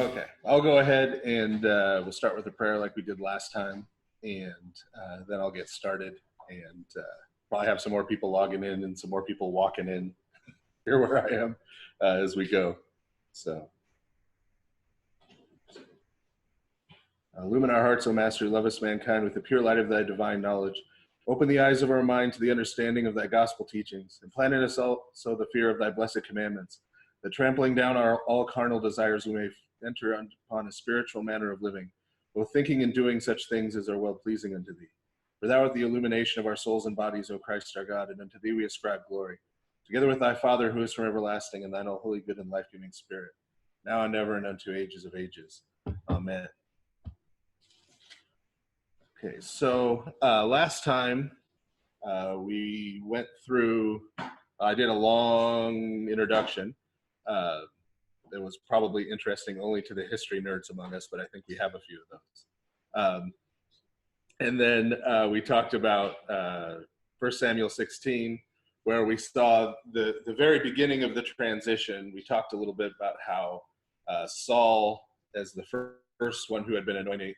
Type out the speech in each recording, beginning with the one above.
Okay, I'll go ahead and we'll start with a prayer like we did last time, and then I'll get started, and probably have some more people logging in and some more people walking in here where I am as we go. So, illumine our hearts, O Master, who lovest mankind with the pure light of thy divine knowledge. Open the eyes of our mind to the understanding of thy gospel teachings, and plant in us also the fear of thy blessed commandments, that trampling down all carnal desires we may enter upon a spiritual manner of living, both thinking and doing such things as are well-pleasing unto thee. For thou art the illumination of our souls and bodies, O Christ our God, and unto thee we ascribe glory, together with thy Father who is from everlasting, and thine all holy, good, and life-giving Spirit, now and ever and unto ages of ages. Amen. Okay, so last time we went through, I did a long introduction. That was probably interesting only to the history nerds among us, but I think we have a few of those. And then we talked about 1 Samuel 16, where we saw the very beginning of the transition. We talked a little bit about how Saul, as the first one who had been anointed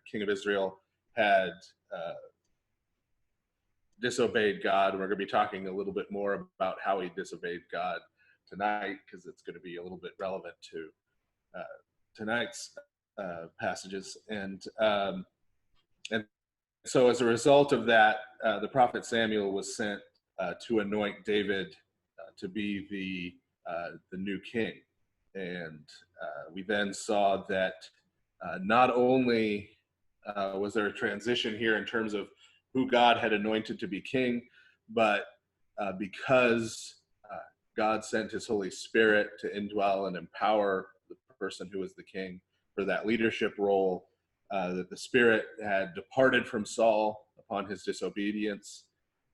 king of Israel, had disobeyed God. We're going to be talking a little bit more about how he disobeyed God tonight, because it's going to be a little bit relevant to tonight's passages. And so as a result of that, the prophet Samuel was sent to anoint David to be the new king. And we then saw that not only was there a transition here in terms of who God had anointed to be king, but because God sent his Holy Spirit to indwell and empower the person who was the king for that leadership role, that the Spirit had departed from Saul upon his disobedience,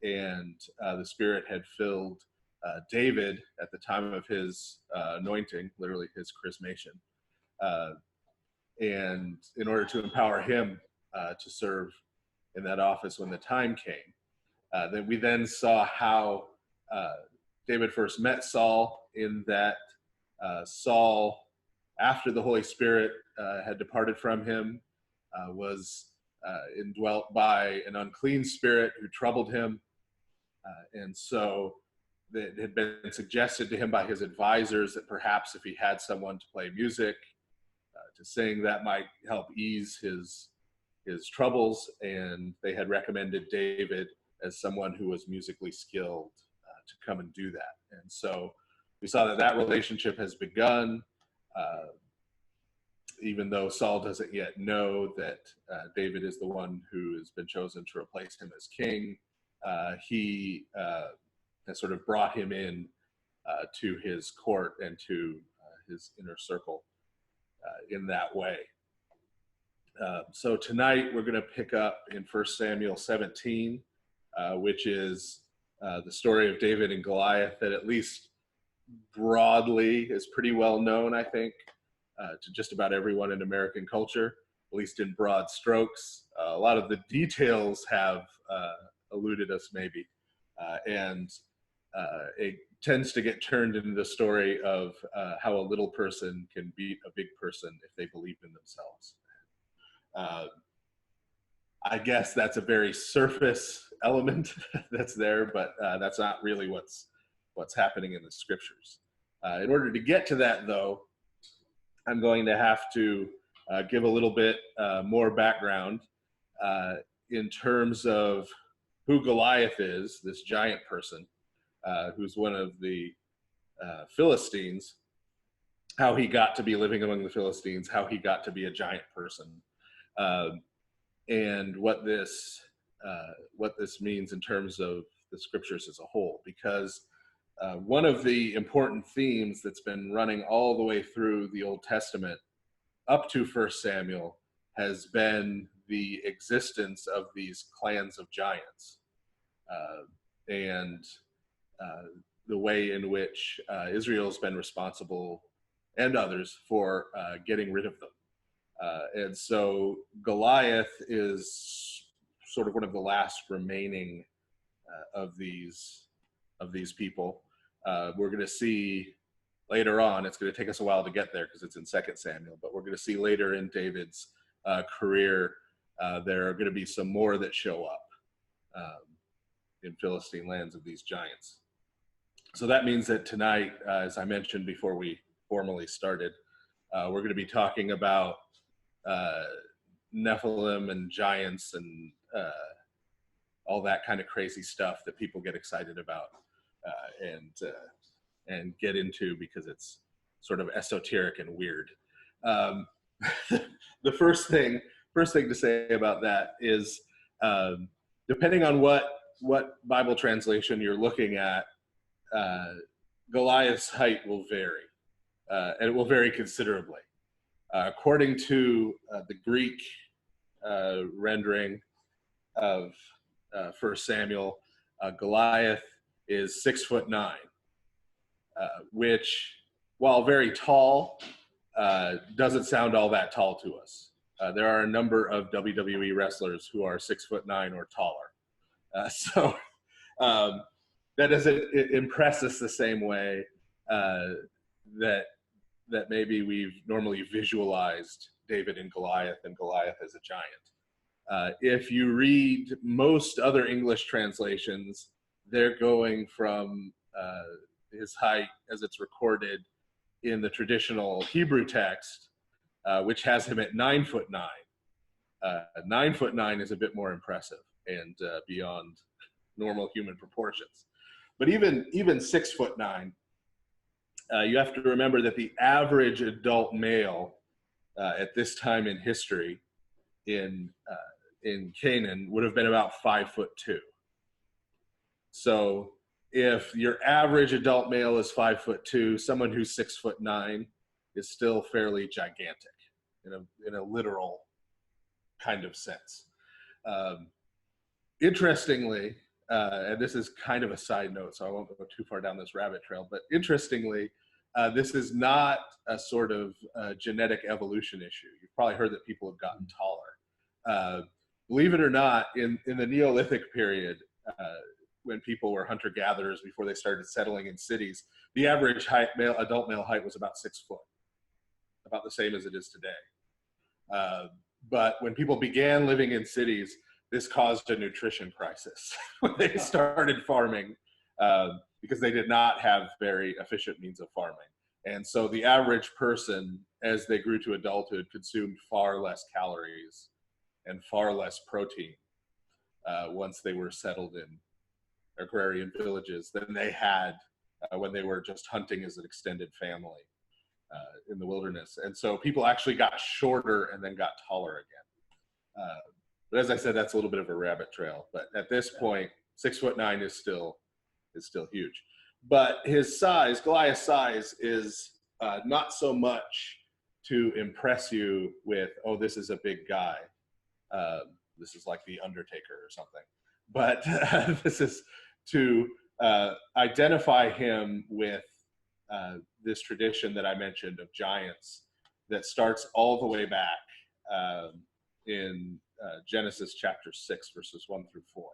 and the Spirit had filled David at the time of his anointing, literally his chrismation, and in order to empower him to serve in that office when the time came. Then we then saw how David first met Saul, in that Saul, after the Holy Spirit had departed from him, was indwelt by an unclean spirit who troubled him. And so it had been suggested to him by his advisors that perhaps if he had someone to play music, to sing, that might help ease his troubles. And they had recommended David as someone who was musically skilled to come and do that. And so we saw that relationship has begun, even though Saul doesn't yet know that David is the one who has been chosen to replace him as king. He has sort of brought him in to his court and to his inner circle in that way. So tonight we're going to pick up in 1 Samuel 17, which is the story of David and Goliath, that at least broadly is pretty well known, I think, to just about everyone in American culture, at least in broad strokes. A lot of the details have eluded us maybe, and it tends to get turned into the story of how a little person can beat a big person if they believe in themselves. I guess that's a very surface element that's there, but that's not really what's happening in the scriptures. In order to get to that, though, I'm going to have to give a little bit more background in terms of who Goliath is, this giant person who's one of the Philistines, how he got to be living among the Philistines, how he got to be a giant person, and what this means in terms of the scriptures as a whole. Because one of the important themes that's been running all the way through the Old Testament up to 1 Samuel has been the existence of these clans of giants, and the way in which Israel's been responsible, and others, for getting rid of them. And so Goliath is sort of one of the last remaining of these people. We're going to see later on. It's going to take us a while to get there because it's in 2 Samuel, but we're going to see later in David's career, there are going to be some more that show up in Philistine lands of these giants. So that means that tonight, as I mentioned before we formally started, we're going to be talking about Nephilim and giants and all that kind of crazy stuff that people get excited about and get into because it's sort of esoteric and weird. The first thing to say about that is, depending on what Bible translation you're looking at, Goliath's height will vary, and it will vary considerably. According to the Greek rendering of 1 Samuel, Goliath is 6'9", which, while very tall, doesn't sound all that tall to us. There are a number of WWE wrestlers who are 6'9" or taller. So that doesn't impress us the same way that maybe we've normally visualized David and Goliath as a giant. If you read most other English translations, they're going from his height as it's recorded in the traditional Hebrew text, which has him at 9'9". 9'9" is a bit more impressive and beyond normal human proportions. But even 6'9", you have to remember that the average adult male at this time in history in Canaan would have been about 5'2". So if your average adult male is 5'2", someone who's 6'9" is still fairly gigantic in a literal kind of sense. Interestingly, and this is kind of a side note, so I won't go too far down this rabbit trail, but interestingly, this is not a sort of genetic evolution issue. You've probably heard that people have gotten taller. Believe it or not, in the Neolithic period, when people were hunter-gatherers before they started settling in cities, the average adult male height was about 6 foot, about the same as it is today. But when people began living in cities, this caused a nutrition crisis when they started farming, because they did not have very efficient means of farming. And so the average person, as they grew to adulthood, consumed far less calories and far less protein once they were settled in agrarian villages than they had when they were just hunting as an extended family in the wilderness. And so people actually got shorter and then got taller again. But as I said, that's a little bit of a rabbit trail. But at this point, 6'9" is still huge. But his size, Goliath's size, is not so much to impress you with, oh, this is a big guy. This is like the Undertaker or something. But this is to identify him with this tradition that I mentioned of giants that starts all the way back in Genesis chapter 6, verses 1 through 4.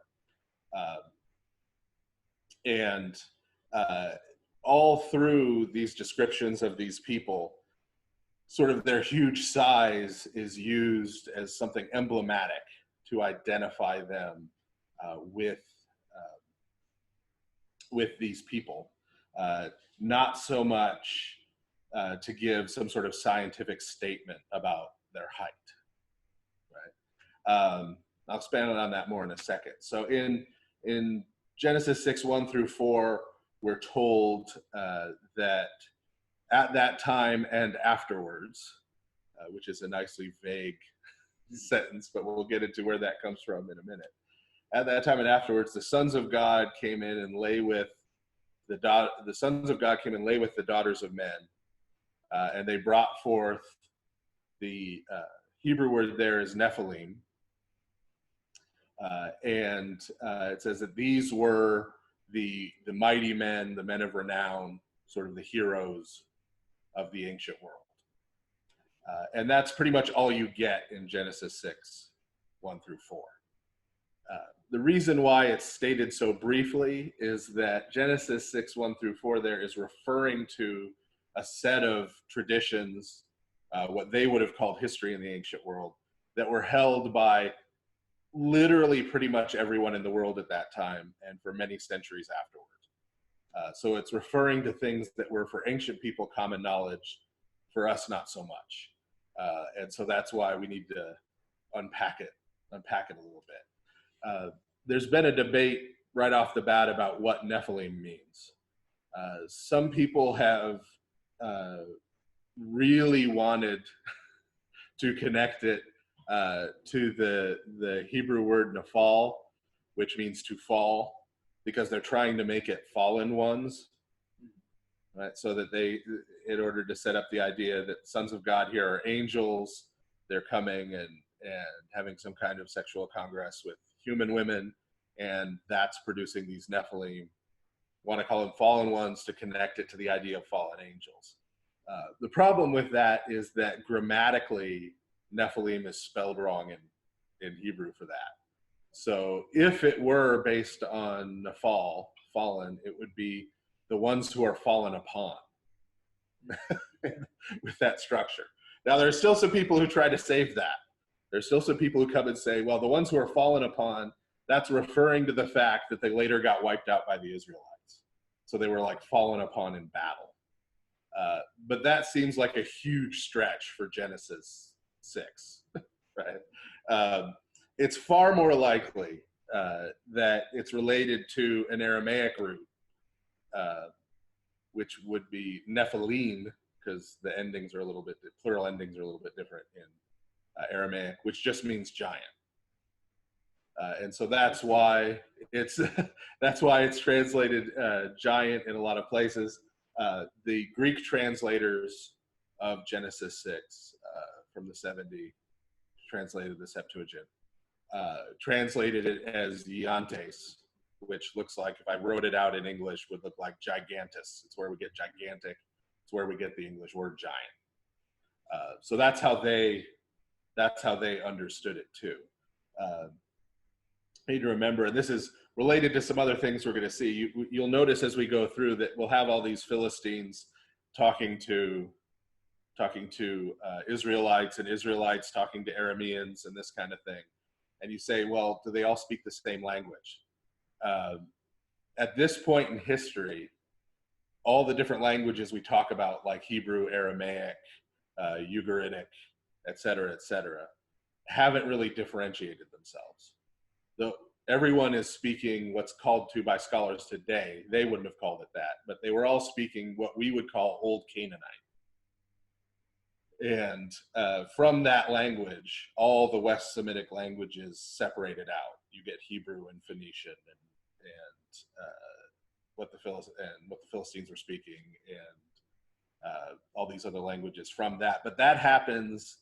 And all through these descriptions of these people, sort of their huge size is used as something emblematic to identify them with these people, not so much to give some sort of scientific statement about their height. Right? I'll expand on that more in a second. So in Genesis 6, 1 through 4, we're told that at that time and afterwards, which is a nicely vague sentence, but we'll get into where that comes from in a minute. At that time and afterwards, the sons of God came in and lay with the sons of God came and lay with the daughters of men, and they brought forth the Hebrew word there is Nephilim, and it says that these were the mighty men, the men of renown, sort of the heroes of the ancient world. And that's pretty much all you get in Genesis 6, 1 through 4. The reason why it's stated so briefly is that Genesis 6, 1 through 4 there is referring to a set of traditions, what they would have called history in the ancient world, that were held by literally pretty much everyone in the world at that time and for many centuries afterward. So it's referring to things that were for ancient people common knowledge, for us not so much. And so that's why we need to unpack it a little bit. There's been a debate right off the bat about what Nephilim means. Some people have really wanted to connect it to the Hebrew word Nephal, which means to fall, because they're trying to make it fallen ones, right? So that they, in order to set up the idea that sons of God here are angels, they're coming and having some kind of sexual congress with human women, and that's producing these Nephilim. Want to call them fallen ones to connect it to the idea of fallen angels. The problem with that is that grammatically, Nephilim is spelled wrong in Hebrew for that. So if it were based on Nephal, fallen, it would be the ones who are fallen upon with that structure. Now, there's still some people who try to save that. There's still some people who come and say, well, the ones who are fallen upon, that's referring to the fact that they later got wiped out by the Israelites. So they were like fallen upon in battle. But that seems like a huge stretch for Genesis 6, right? It's far more likely that it's related to an Aramaic root, which would be Nephilim, because the endings are a little bit, plural endings are a little bit different in Aramaic, which just means giant. And so that's why it's translated giant in a lot of places. The Greek translators of Genesis 6 from the 70 translated the Septuagint, translated it as giantes, which looks like, if I wrote it out in English, would look like gigantus. It's where we get gigantic. It's where we get the English word giant. So that's how they understood it too. I need to remember, and this is related to some other things we're going to see. You'll notice as we go through that we'll have all these Philistines talking to Israelites, and Israelites talking to Arameans, and this kind of thing. And you say, well, do they all speak the same language? At this point in history, all the different languages we talk about, like Hebrew, Aramaic, Ugaritic, et cetera, haven't really differentiated themselves. Though everyone is speaking what's called to by scholars today, they wouldn't have called it that, but they were all speaking what we would call Old Canaanite. And from that language, all the West Semitic languages separated out. You get Hebrew and Phoenician and what the Philistines were speaking, and all these other languages from that. But that happens,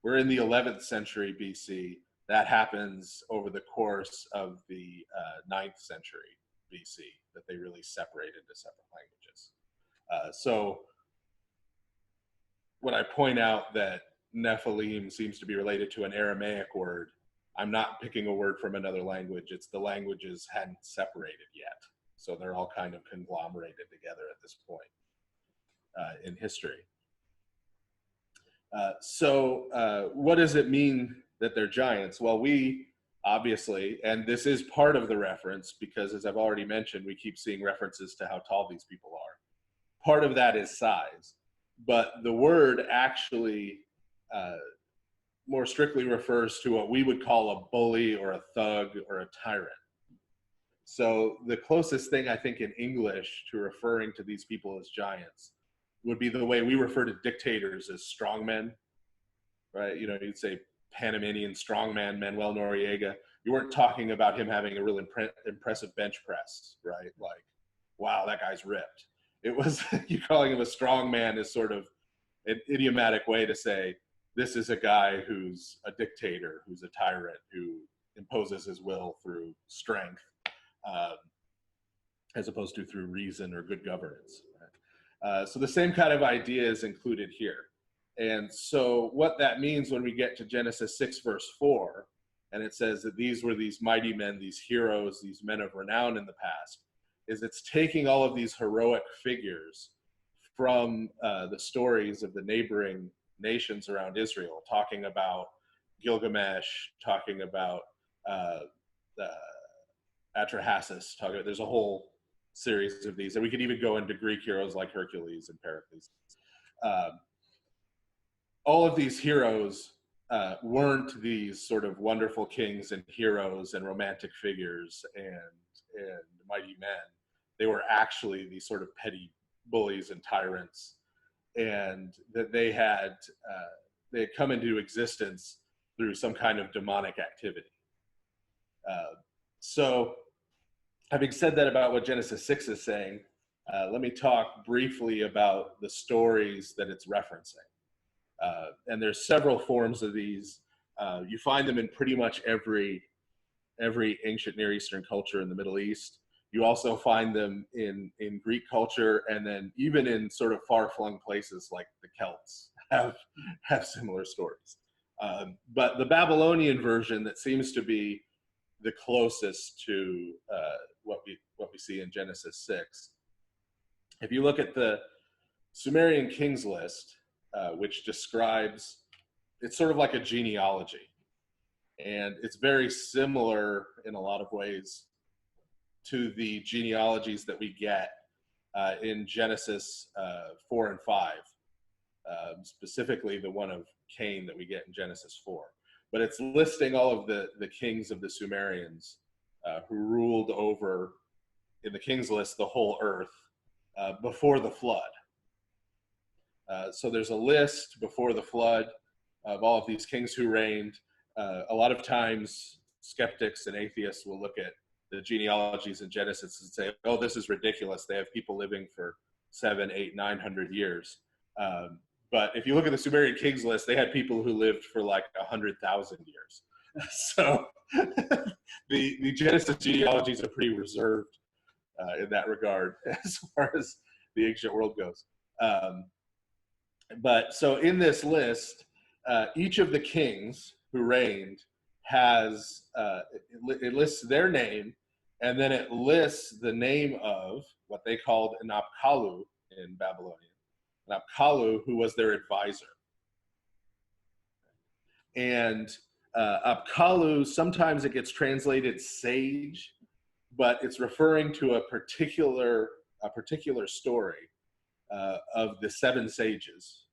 we're in the 11th century BC. That happens over the course of the 9th century BC, that they really separate into separate languages. So when I point out that Nephilim seems to be related to an Aramaic word, I'm not picking a word from another language. It's the languages hadn't separated yet. So they're all kind of conglomerated together at this point in history. So what does it mean that they're giants? Well, we obviously, and this is part of the reference, because as I've already mentioned, we keep seeing references to how tall these people are. Part of that is size. But the word actually more strictly refers to what we would call a bully or a thug or a tyrant. So the closest thing I think in English to referring to these people as giants would be the way we refer to dictators as strongmen, right? You know, you'd say Panamanian strongman Manuel Noriega. You weren't talking about him having a real impressive bench press, right? Like, wow, that guy's ripped. It was, you calling him a strong man is sort of an idiomatic way to say, this is a guy who's a dictator, who's a tyrant, who imposes his will through strength, as opposed to through reason or good governance. Right? So the same kind of idea is included here. And so what that means when we get to Genesis 6, verse 4, and it says that these were these mighty men, these heroes, these men of renown in the past, is it's taking all of these heroic figures from the stories of the neighboring nations around Israel, talking about Gilgamesh, talking about Atrahasis. There's a whole series of these, and we could even go into Greek heroes like Hercules and Pericles. All of these heroes weren't these sort of wonderful kings and heroes and romantic figures and mighty men. They were actually these sort of petty bullies and tyrants, and that they had come into existence through some kind of demonic activity. So having said that about what Genesis 6 is saying, let me talk briefly about the stories that it's referencing. And there's several forms of these. You find them in pretty much every ancient Near Eastern culture in the Middle East. You also find them in Greek culture, and then even in sort of far-flung places like the Celts have similar stories. But the Babylonian version that seems to be the closest to what we see in Genesis 6. If you look at the Sumerian kings list, which describes, it's sort of like a genealogy, and it's very similar in a lot of ways to the genealogies that we get in Genesis 4 and 5, specifically the one of Cain that we get in Genesis 4. But it's listing all of the kings of the Sumerians who ruled over, in the kings list, the whole earth before the flood. So there's a list before the flood of all of these kings who reigned. A lot of times skeptics and atheists will look at the genealogies in Genesis and say, oh, this is ridiculous. They have people living for 700, 800, 900 years. But if you look at the Sumerian kings list, they had people who lived for like 100,000 years. So the Genesis genealogies are pretty reserved in that regard as far as the ancient world goes. But so in this list, each of the kings who reigned has, it lists their name, and then it lists the name of what they called an Apkallu in Babylonian. An Apkallu, who was their advisor. And Apkallu, sometimes it gets translated sage, but it's referring to a particular story of the 7 sages,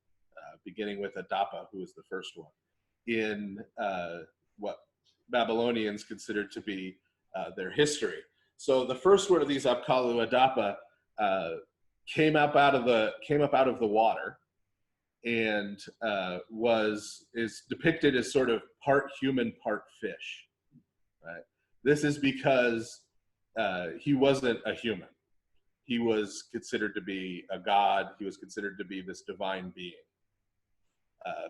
beginning with Adapa, who was the first one, in what Babylonians considered to be their history. So the first one of these Apkallu, Adapa, came up out of the water, and is depicted as sort of part human, part fish. Right? This is because he wasn't a human. He was considered to be a god. He was considered to be this divine being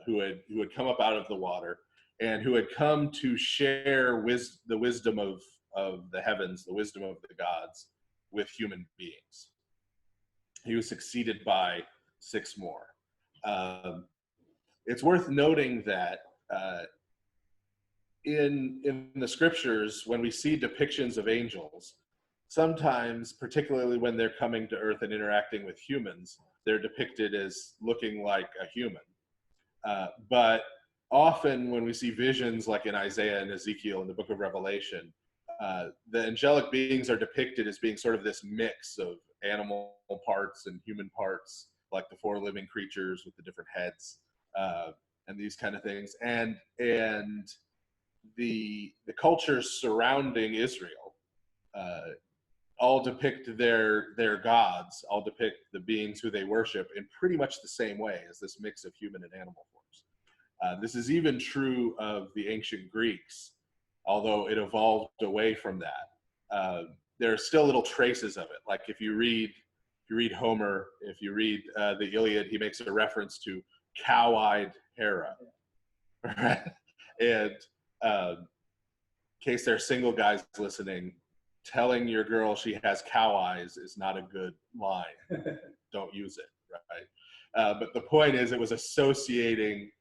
who had come up out of the water, and who had come to share the wisdom of the heavens, the wisdom of the gods, with human beings. He was succeeded by 6 more. It's worth noting that in the scriptures, when we see depictions of angels, sometimes, particularly when they're coming to earth and interacting with humans, they're depicted as looking like a human. But often when we see visions like in Isaiah and Ezekiel in the book of Revelation, the angelic beings are depicted as being sort of this mix of animal parts and human parts, like the 4 living creatures with the different heads, and these kind of things. And the cultures surrounding Israel all depict their gods, all depict the beings who they worship in pretty much the same way, as this mix of human and animal forms. This is even true of the ancient Greeks, although it evolved away from that. There are still little traces of it. Like if you read Homer, if you read the Iliad, he makes a reference to cow-eyed Hera. Right? And in case there are single guys listening, telling your girl she has cow eyes is not a good line. Don't use it, right? But the point is, it was associating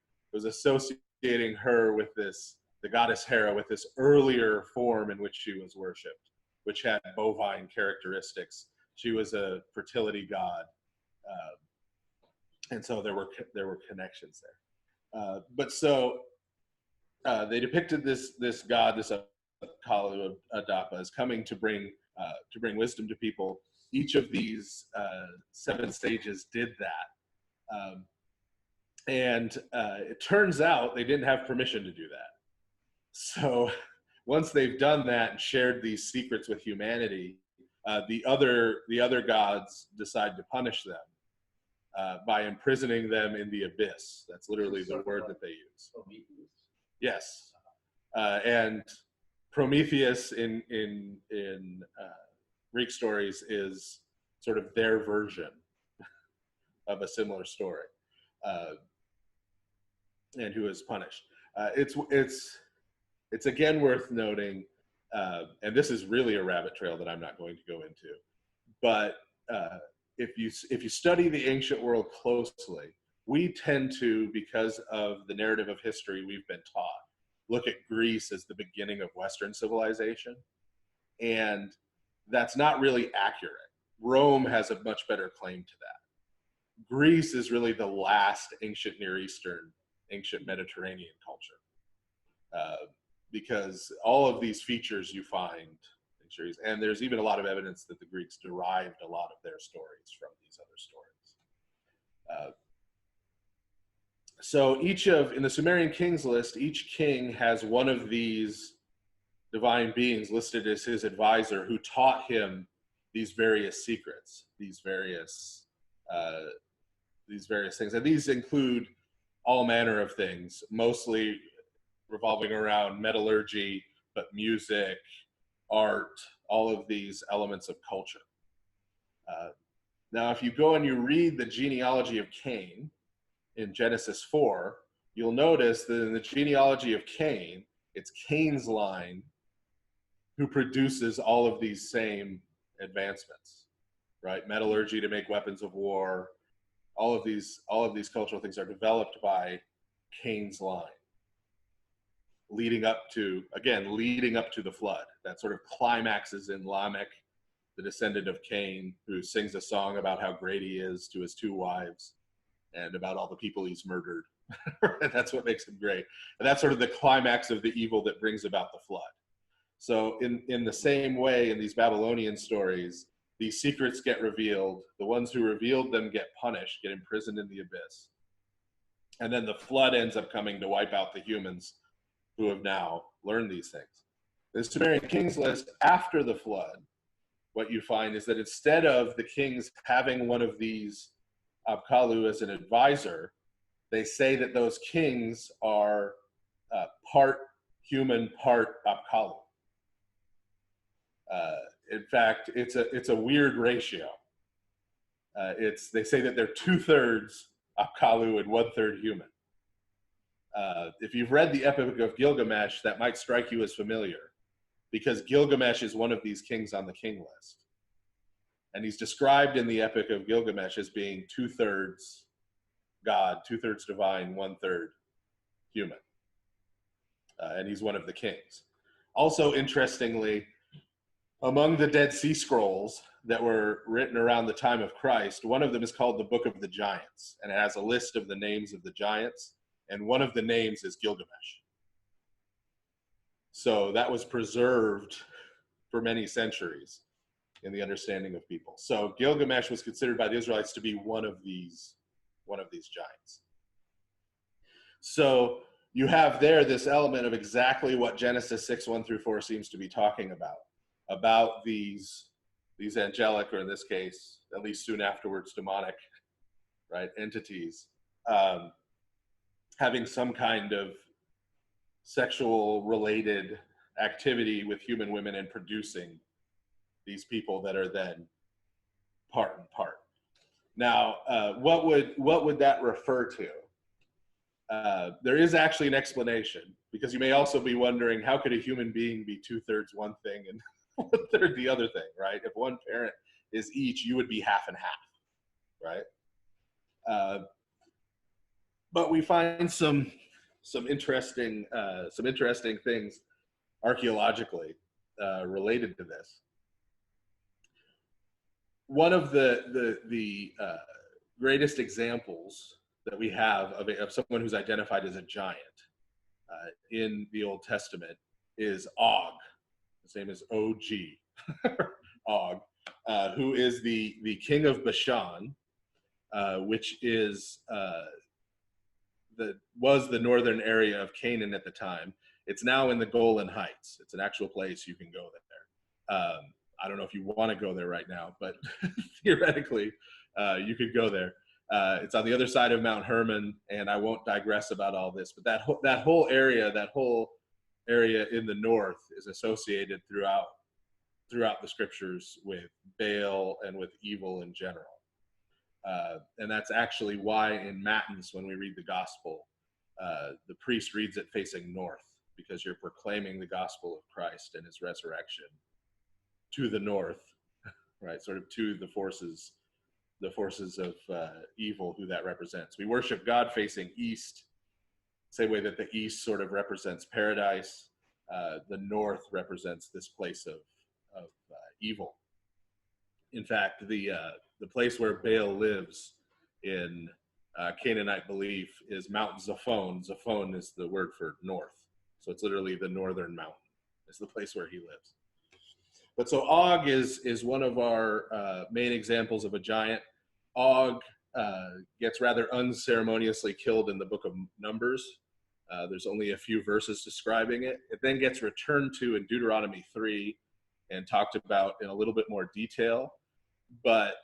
her with the goddess Hera, with this earlier form in which she was worshipped, which had bovine characteristics. She was a fertility god, And so there were connections there. But so they depicted this god, this Kalu Adapa, as coming to bring wisdom to people. Each of these 7 stages did that. And it turns out they didn't have permission to do that. So once they've done that and shared these secrets with humanity, the other gods decide to punish them by imprisoning them in the abyss. That's literally the word that they use. Yes, and Prometheus in Greek stories is sort of their version of a similar story, and who is punished. It's again worth noting, and this is really a rabbit trail that I'm not going to go into, but if you study the ancient world closely, we tend to, because of the narrative of history we've been taught, look at Greece as the beginning of Western civilization, and that's not really accurate. Rome has a much better claim to that. Greece is really the last ancient Near Eastern, ancient Mediterranean culture, because all of these features you find in series, and there's even a lot of evidence that the Greeks derived a lot of their stories from these other stories. So in the Sumerian kings list, each king has one of these divine beings listed as his advisor, who taught him these various secrets, these various things. And these include all manner of things, mostly revolving around metallurgy, but music, art, all of these elements of culture. Now, if you go and you read the genealogy of Cain in Genesis 4, you'll notice that in the genealogy of Cain, it's Cain's line who produces all of these same advancements, right? Metallurgy to make weapons of war, all of these cultural things are developed by Cain's line, leading up to the flood. That sort of climaxes in Lamech, the descendant of Cain, who sings a song about how great he is to his 2 wives and about all the people he's murdered. And that's what makes him great. And that's sort of the climax of the evil that brings about the flood. So in the same way, in these Babylonian stories, these secrets get revealed. The ones who revealed them get punished, get imprisoned in the abyss. And then the flood ends up coming to wipe out the humans who have now learned these things. The Sumerian kings list after the flood, what you find is that instead of the kings having one of these Apkallu as an advisor, they say that those kings are part human, part Apkallu. In fact, it's a weird ratio. They say that they're 2/3 Apkallu and 1/3 human. If you've read the Epic of Gilgamesh, that might strike you as familiar, because Gilgamesh is one of these kings on the king list. And he's described in the Epic of Gilgamesh as being 2/3 God, 2/3 divine, 1/3 human. And he's one of the kings. Also, interestingly, among the Dead Sea Scrolls that were written around the time of Christ, one of them is called the Book of the Giants, and it has a list of the names of the giants, and one of the names is Gilgamesh. So that was preserved for many centuries in the understanding of people. So Gilgamesh was considered by the Israelites to be one of these giants. So you have there this element of exactly what Genesis 6:1-4 seems to be talking about these angelic, or in this case, at least soon afterwards, demonic, right, entities, having some kind of sexual related activity with human women and producing these people that are then part and part. Now, what would that refer to? There is actually an explanation, because you may also be wondering, how could a human being be 2/3 one thing and 1/3 the other thing, right? If one parent is each, you would be half and half, right? But we find some interesting things archaeologically related to this. One of the greatest examples that we have of someone who's identified as a giant in the Old Testament is Og. His name is Og, Og, who is the king of Bashan, which is was the northern area of Canaan at the time. It's now in the Golan Heights. It's an actual place you can go there. I don't know if you want to go there right now, but theoretically, you could go there. It's on the other side of Mount Hermon, and I won't digress about all this. But that whole area in the north is associated throughout the scriptures with Baal and with evil in general. And that's actually why in Matins, when we read the gospel, the priest reads it facing north, because you're proclaiming the gospel of Christ and his resurrection to the north, right? Sort of to the forces of evil who that represents. We worship God facing east, same way that the east sort of represents paradise. The north represents this place of evil. In fact, the place where Baal lives in Canaanite belief is Mount Zaphon. Zaphon is the word for north. So it's literally the northern mountain. It's the place where he lives. But so Og is one of our main examples of a giant. Og gets rather unceremoniously killed in the book of Numbers. There's only a few verses describing it. It then gets returned to in Deuteronomy 3 and talked about in a little bit more detail. But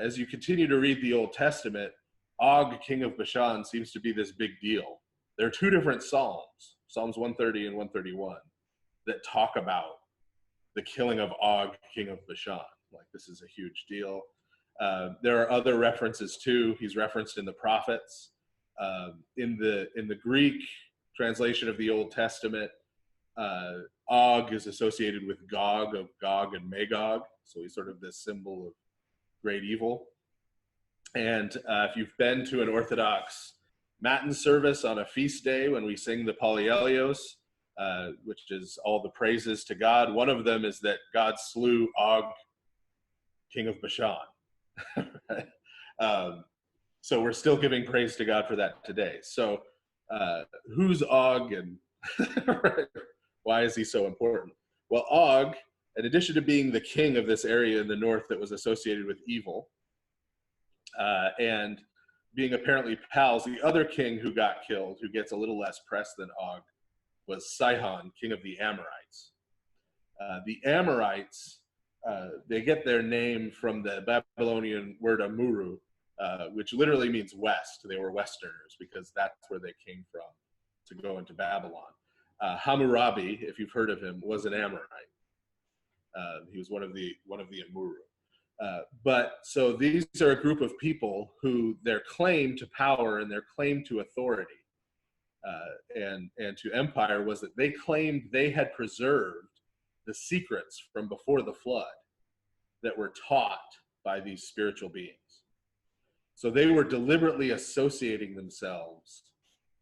as you continue to read the Old Testament, Og, king of Bashan, seems to be this big deal. There are two different Psalms, Psalms 130 and 131, that talk about the killing of Og, king of Bashan. Like, this is a huge deal. There are other references too. He's referenced in the prophets. In the Greek translation of the Old Testament, Og is associated with Gog, of Gog and Magog. So he's sort of this symbol of great evil. And if you've been to an Orthodox Matin service on a feast day when we sing the Polyelios, which is all the praises to God, one of them is that God slew Og, king of Bashan. So we're still giving praise to God for that today. So who's Og, and why is he so important? Well, Og, in addition to being the king of this area in the north that was associated with evil, and being apparently pals, the other king who got killed, who gets a little less press than Og, was Sihon, king of the Amorites. The Amorites, they get their name from the Babylonian word Amuru, which literally means west. They were Westerners because that's where they came from to go into Babylon. Hammurabi, if you've heard of him, was an Amorite. He was one of the Amuru. But so these are a group of people who their claim to power and their claim to authority and to empire was that they claimed they had preserved the secrets from before the flood that were taught by these spiritual beings. So they were deliberately associating themselves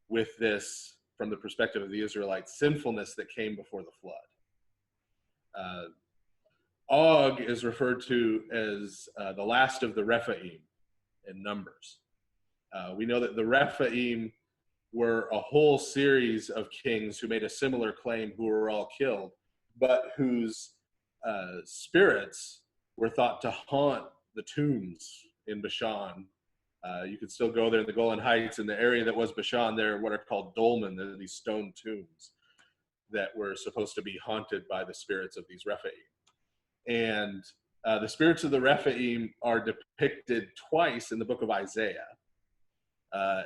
with this, from the perspective of the Israelites, sinfulness that came before the flood. Og is referred to as the last of the Rephaim in Numbers. We know that the Rephaim were a whole series of kings who made a similar claim, who were all killed, but whose spirits were thought to haunt the tombs in Bashan. You could still go there in the Golan Heights. In the area that was Bashan, there are what are called dolmen. They're these stone tombs that were supposed to be haunted by the spirits of these Rephaim. And the spirits of the Rephaim are depicted twice in the book of Isaiah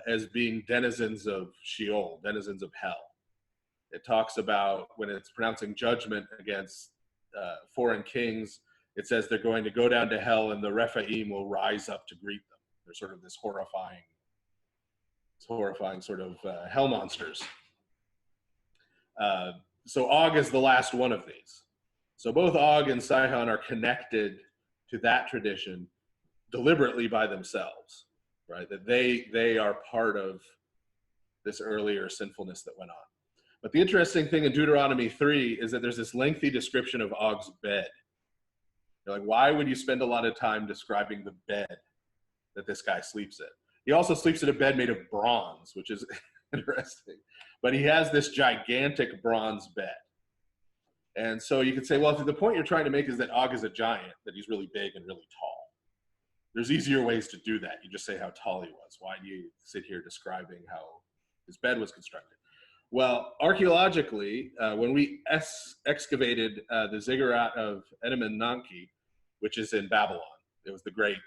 as being denizens of Sheol, denizens of hell. It talks about when it's pronouncing judgment against foreign kings, it says they're going to go down to hell and the Rephaim will rise up to greet them. They're sort of this horrifying sort of hell monsters. So Og is the last one of these. So both Og and Sihon are connected to that tradition deliberately by themselves, right? That they are part of this earlier sinfulness that went on. But the interesting thing in Deuteronomy 3 is that there's this lengthy description of Og's bed. You're like, why would you spend a lot of time describing the bed that this guy sleeps in. He also sleeps in a bed made of bronze, which is interesting. But he has this gigantic bronze bed. And so you could say, well, if the point you're trying to make is that Og is a giant, that he's really big and really tall. There's easier ways to do that. You just say how tall he was. Why do you sit here describing how his bed was constructed? Well, archaeologically, when we excavated the ziggurat of Etemenanki, which is in Babylon, it was the great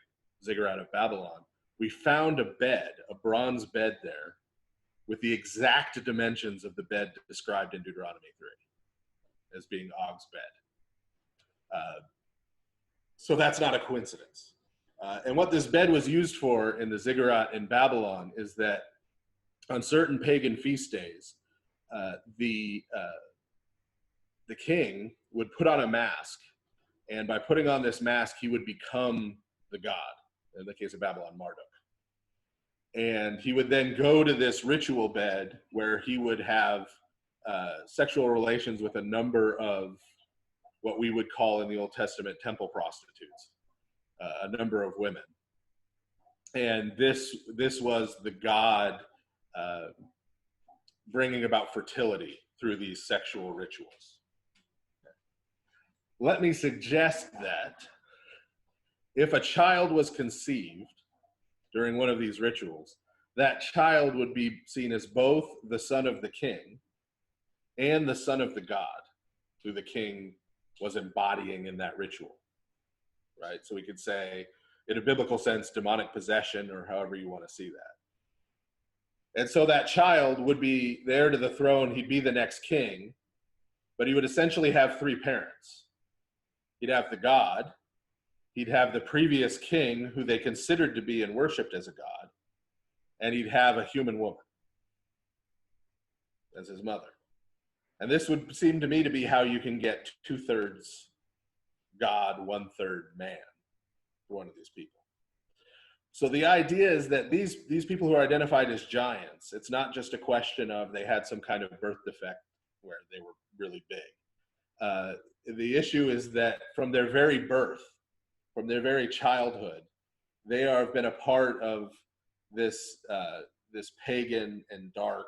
ziggurat of Babylon, we found a bed, a bronze bed there, with the exact dimensions of the bed described in Deuteronomy 3 as being Og's bed. So that's not a coincidence. And what this bed was used for in the ziggurat in Babylon is that on certain pagan feast days, the king would put on a mask, and by putting on this mask, he would become the god, in the case of Babylon, Marduk. And he would then go to this ritual bed where he would have sexual relations with a number of what we would call in the Old Testament temple prostitutes, a number of women. And this was the god bringing about fertility through these sexual rituals. Let me suggest that if a child was conceived during one of these rituals, that child would be seen as both the son of the king and the son of the god who the king was embodying in that ritual, right? So we could say, in a biblical sense, demonic possession, or however you want to see that. And so that child would be there to the throne. He'd be the next king, but he would essentially have three parents. He'd have the god, he'd have the previous king who they considered to be and worshipped as a god, and he'd have a human woman as his mother. And this would seem to me to be how you can get 2/3 God, 1/3 man for one of these people. So the idea is that these people who are identified as giants, it's not just a question of they had some kind of birth defect where they were really big. The issue is that from their very birth, from their very childhood, they have been a part of this pagan and dark,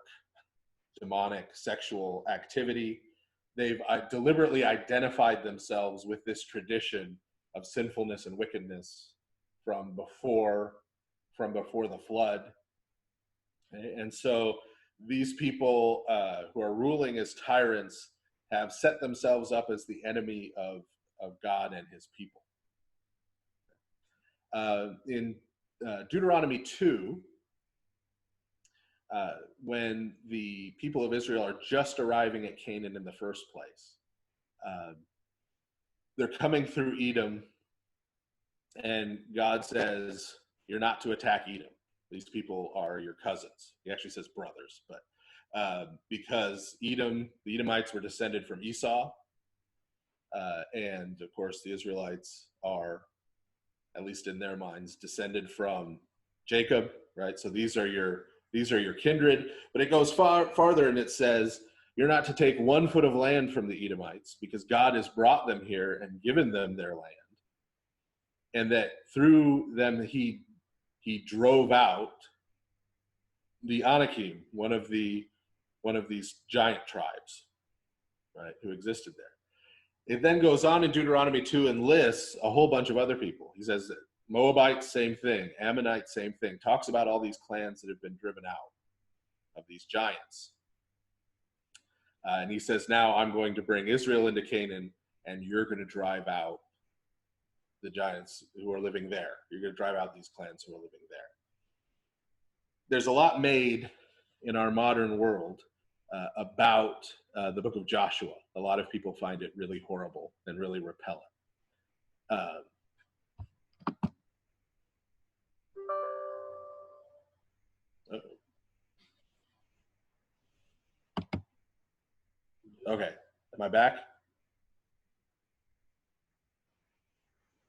demonic sexual activity. They've deliberately identified themselves with this tradition of sinfulness and wickedness from before the flood. And so these people who are ruling as tyrants have set themselves up as the enemy of God and his people. In Deuteronomy 2, when the people of Israel are just arriving at Canaan in the first place, they're coming through Edom, and God says, you're not to attack Edom. These people are your cousins. He actually says brothers, but because the Edomites were descended from Esau, and of course the Israelites are, at least in their minds, descended from Jacob, right? So these are your kindred. But it goes farther, and it says, you're not to take 1 foot of land from the Edomites, because God has brought them here and given them their land, and that through them he drove out the Anakim, one of these giant tribes, right, who existed there. It then goes on in Deuteronomy 2 and lists a whole bunch of other people. He says that Moabites, same thing. Ammonites, same thing. Talks about all these clans that have been driven out of these giants. And he says, now I'm going to bring Israel into Canaan, and you're going to drive out the giants who are living there. You're going to drive out these clans who are living there. There's a lot made in our modern world about the book of Joshua. A lot of people find it really horrible and really repellent. Okay, am I back?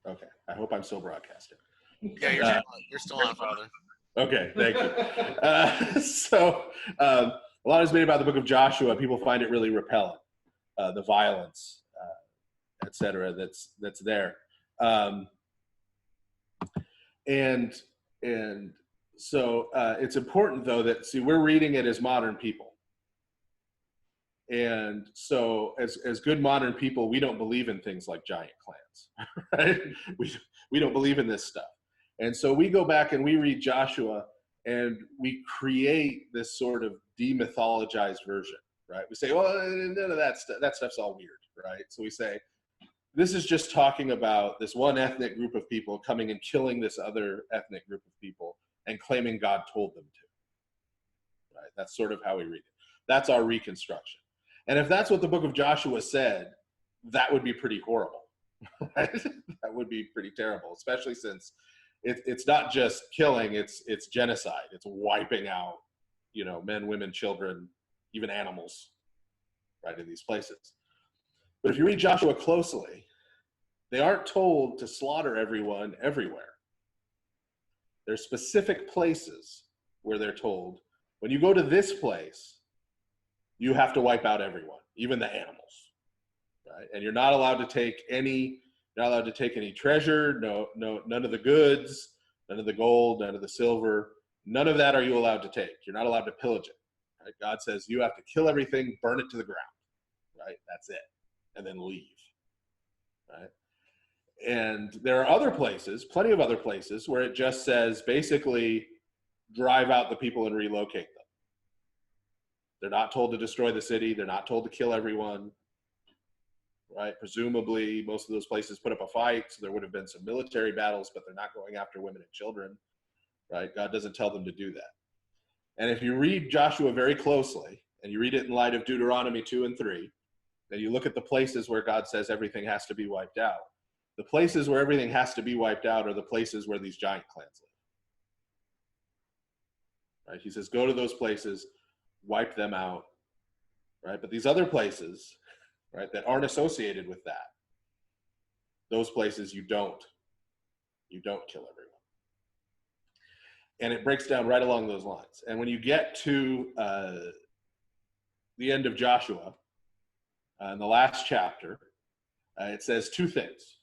Okay, I hope I'm still broadcasting. Yeah, you're still on, Father. Okay, thank you. So a lot is made about the book of Joshua. People find it really repellent, the violence, etc. That's there. And And so it's important, though, that, see, we're reading it as modern people. And so as good modern people, we don't believe in things like giant clans, right? We don't believe in this stuff. And so we go back and we read Joshua and we create this sort of demythologized version, right? We say, well, none of that stuff's all weird, right? So we say, this is just talking about this one ethnic group of people coming and killing this other ethnic group of people and claiming God told them to, right? That's sort of how we read it. That's our reconstruction. And if that's what the book of Joshua said, that would be pretty horrible, right? That would be pretty terrible, especially since it's not just killing, it's genocide. It's wiping out, men, women, children, even animals, right, in these places. But if you read Joshua closely, they aren't told to slaughter everyone everywhere. There's specific places where they're told, when you go to this place, you have to wipe out everyone, even the animals, right? And you're not allowed to take any treasure, none of the goods, none of the gold, none of the silver, none of that are you allowed to take. You're not allowed to pillage it, right? God says you have to kill everything, burn it to the ground, right? That's it, and then leave, right? And there are other places, plenty of other places, where it just says basically drive out the people and relocate them. They're not told to destroy the city. They're not told to kill everyone, right? Presumably, most of those places put up a fight, so there would have been some military battles, but they're not going after women and children, right? God doesn't tell them to do that. And if you read Joshua very closely, and you read it in light of Deuteronomy 2 and 3, and you look at the places where God says everything has to be wiped out, the places where everything has to be wiped out are the places where these giant clans live, right? He says, go to those places, wipe them out, right? But these other places, right, that aren't associated with that, those places you don't kill everyone. And it breaks down right along those lines. And when you get to the end of Joshua, in the last chapter, it says two things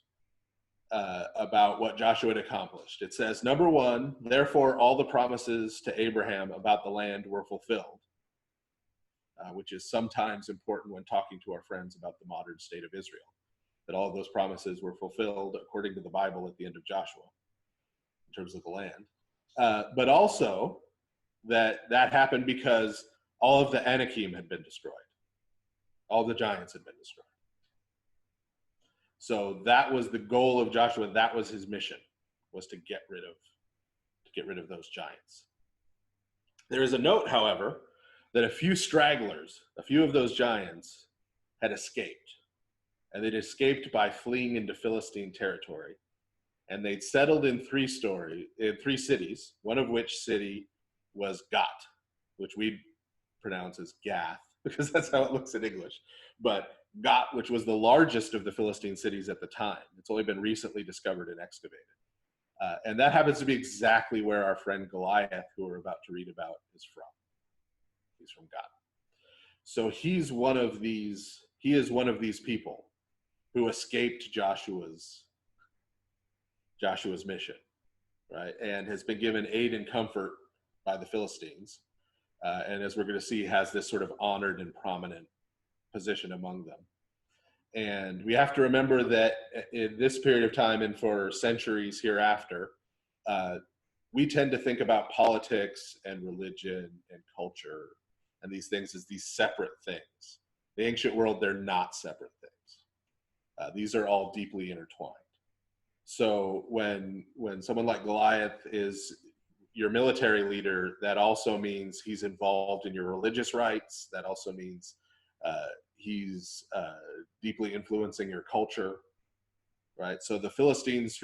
about what Joshua had accomplished. It says, number one, therefore all the promises to Abraham about the land were fulfilled. Which is sometimes important when talking to our friends about the modern state of Israel, that all of those promises were fulfilled according to the Bible at the end of Joshua in terms of the land. But also that happened because all of the Anakim had been destroyed. All the giants had been destroyed. So that was the goal of Joshua. That was his mission, was to get rid of those giants. There is a note, however, that a few stragglers, a few of those giants, had escaped. And they'd escaped by fleeing into Philistine territory. And they'd settled in three cities, one of which city was Gat, which we pronounce as Gath, because that's how it looks in English. But Gat, which was the largest of the Philistine cities at the time. It's only been recently discovered and excavated. And that happens to be exactly where our friend Goliath, who we're about to read about, is from. He's from God. So he is one of these people who escaped Joshua's mission, right? And has been given aid and comfort by the Philistines. And as we're going to see, has this sort of honored and prominent position among them. And we have to remember that in this period of time and for centuries hereafter, we tend to think about politics and religion and culture and these things as these separate things. The ancient world, they're not separate things. These are all deeply intertwined. So when someone like Goliath is your military leader, that also means he's involved in your religious rites. That also means he's deeply influencing your culture, right? So the Philistines,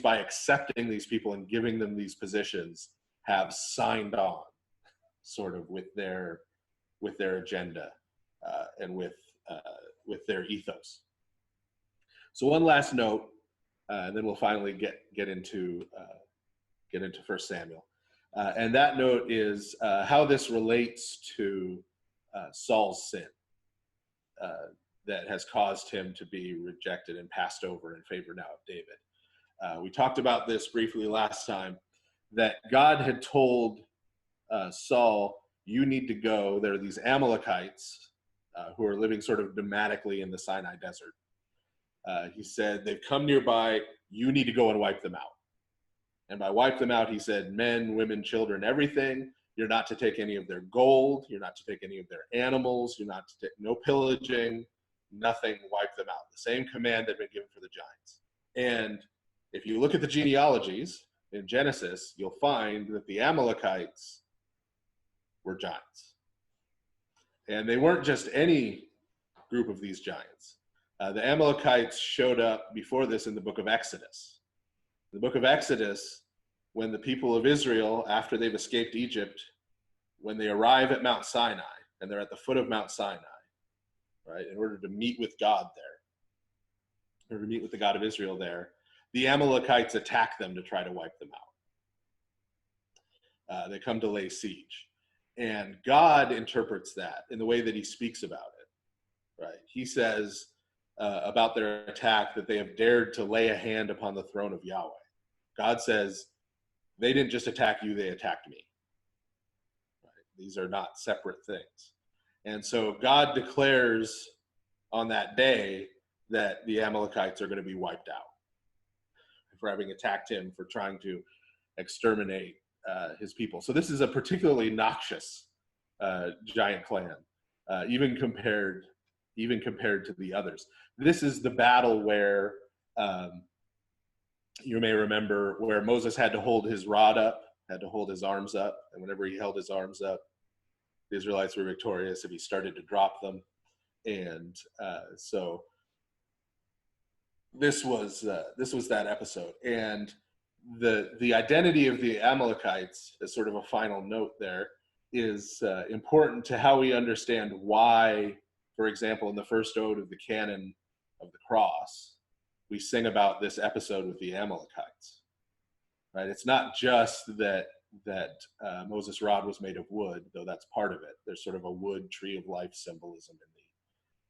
by accepting these people and giving them these positions, have signed on sort of with their agenda and with their ethos. So one last note, and then we'll finally get into 1 Samuel. And that note is how this relates to Saul's sin that has caused him to be rejected and passed over in favor now of David. We talked about this briefly last time, that God had told Saul, you need to go. There are these Amalekites who are living sort of nomadically in the Sinai desert. He said, they've come nearby, you need to go and wipe them out. And by wipe them out, he said, men, women, children, everything. You're not to take any of their gold. You're not to take any of their animals. You're not to take, no pillaging, nothing, wipe them out. The same command that had been given for the giants. And if you look at the genealogies in Genesis, you'll find that the Amalekites were giants. And they weren't just any group of these giants. The Amalekites showed up before this in the book of Exodus. The book of Exodus, when the people of Israel, after they've escaped Egypt, when they arrive at Mount Sinai, and they're at the foot of Mount Sinai, right, in order to meet with God there, or to meet with the God of Israel there, the Amalekites attack them to try to wipe them out. They come to lay siege. And God interprets that in the way that he speaks about it, right? He says about their attack that they have dared to lay a hand upon the throne of Yahweh. God says, they didn't just attack you, they attacked me. Right? These are not separate things. And so God declares on that day that the Amalekites are going to be wiped out for having attacked him, for trying to exterminate his people. So this is a particularly noxious giant clan, even compared to the others. This is the battle where you may remember where Moses had to hold his rod up, had to hold his arms up, and whenever he held his arms up, the Israelites were victorious if he started to drop them. And so this was that episode. And the identity of the Amalekites, as sort of a final note there, is important to how we understand why, for example, in the first ode of the canon of the cross, we sing about this episode with the Amalekites. Right? It's not just that Moses' rod was made of wood, though that's part of it. There's sort of a wood tree of life symbolism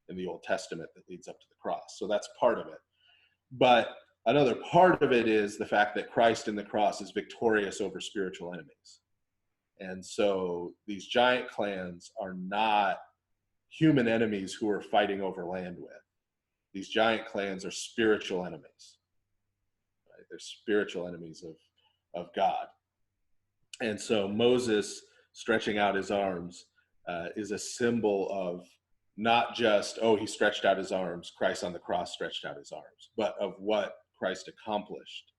in the Old Testament that leads up to the cross. So that's part of it. But another part of it is the fact that Christ in the cross is victorious over spiritual enemies. And so these giant clans are not human enemies who are fighting over land with. These giant clans are spiritual enemies. Right? They're spiritual enemies of God. And so Moses stretching out his arms is a symbol of not just, oh, he stretched out his arms, Christ on the cross stretched out his arms, but of what Christ accomplished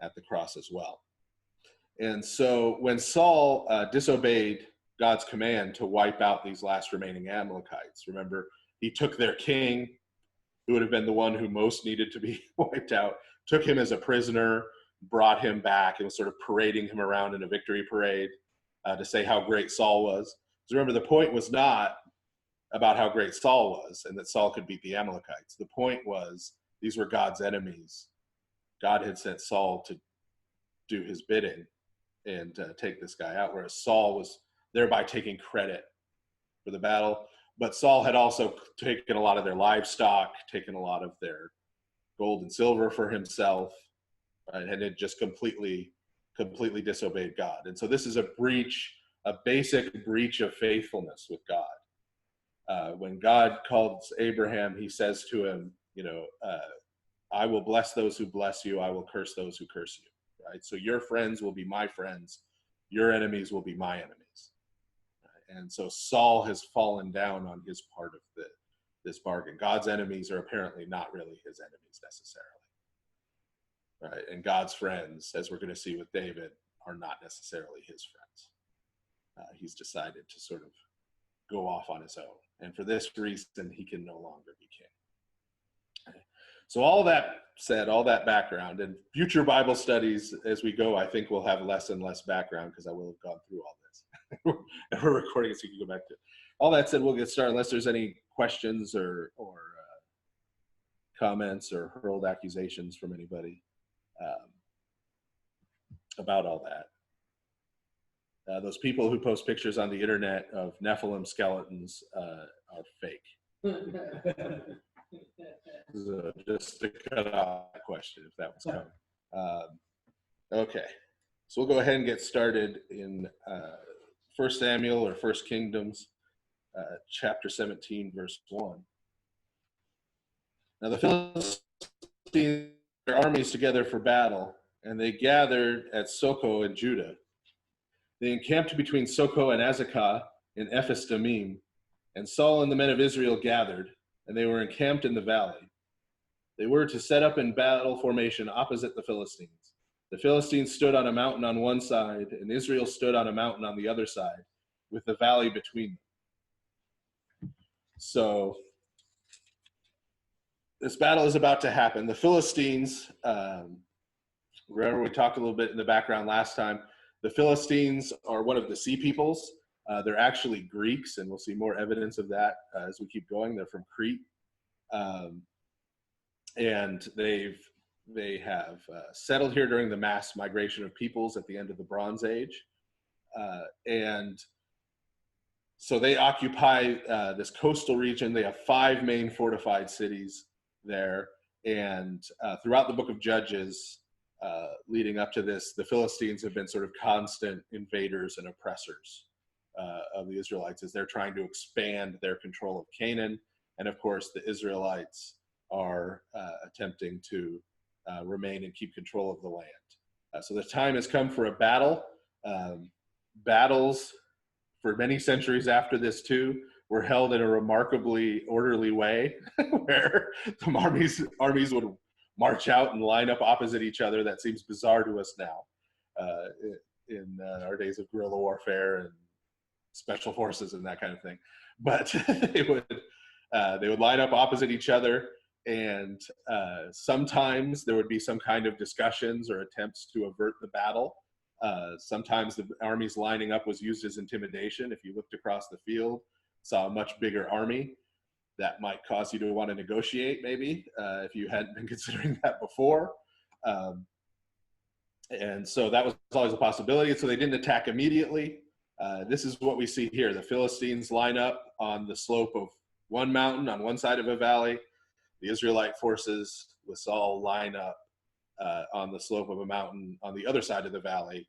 at the cross as well. And so when Saul disobeyed God's command to wipe out these last remaining Amalekites, remember, he took their king, who would have been the one who most needed to be wiped out, took him as a prisoner, brought him back, and was sort of parading him around in a victory parade to say how great Saul was. So remember, the point was not about how great Saul was and that Saul could beat the Amalekites. The point was these were God's enemies. God had sent Saul to do his bidding and take this guy out, whereas Saul was thereby taking credit for the battle. But Saul had also taken a lot of their livestock, taken a lot of their gold and silver for himself, right? And had just completely disobeyed God. And so this is a basic breach of faithfulness with God. When God calls Abraham, he says to him, I will bless those who bless you. I will curse those who curse you, right? So your friends will be my friends. Your enemies will be my enemies. And so Saul has fallen down on his part of this bargain. God's enemies are apparently not really his enemies necessarily, right? And God's friends, as we're going to see with David, are not necessarily his friends. He's decided to sort of go off on his own. And for this reason, he can no longer be king. Okay. So all that said, all that background, and future Bible studies as we go, I think we'll have less and less background because I will have gone through all this. And we're recording it so you can go back to it. All that said, we'll get started unless there's any questions or comments or hurled accusations from anybody about all that. Those people who post pictures on the internet of Nephilim skeletons are fake. So just to cut off that question, if that was coming. Okay, so we'll go ahead and get started in 1 Samuel or 1 Kingdoms, chapter 17, verse 1. Now the Philistines put their armies together for battle, and they gathered at Soko in Judah. They encamped between Soko and Azekah in Ephes Dammim, and Saul and the men of Israel gathered, and they were encamped in the valley. They were to set up in battle formation opposite the Philistines. The Philistines stood on a mountain on one side, and Israel stood on a mountain on the other side, with the valley between them. So this battle is about to happen. The Philistines, remember we talked a little bit in the background last time, the Philistines are one of the sea peoples. They're actually Greeks, and we'll see more evidence of that as we keep going. They're from Crete. And they have settled here during the mass migration of peoples at the end of the Bronze Age. And so they occupy this coastal region. They have 5 main fortified cities there. And throughout the book of Judges, leading up to this, the Philistines have been sort of constant invaders and oppressors of the Israelites as they're trying to expand their control of Canaan. And of course, the Israelites are attempting to remain and keep control of the land. So the time has come for a battle. Battles for many centuries after this too were held in a remarkably orderly way, where the armies would march out and line up opposite each other. That seems bizarre to us now in our days of guerrilla warfare and special forces and that kind of thing. But they would line up opposite each other, and sometimes there would be some kind of discussions or attempts to avert the battle. Sometimes the armies lining up was used as intimidation. If you looked across the field, saw a much bigger army, that might cause you to want to negotiate, maybe, if you hadn't been considering that before. And so that was always a possibility. So they didn't attack immediately. This is what we see here. The Philistines line up on the slope of one mountain on one side of a valley. The Israelite forces with Saul line up on the slope of a mountain on the other side of the valley,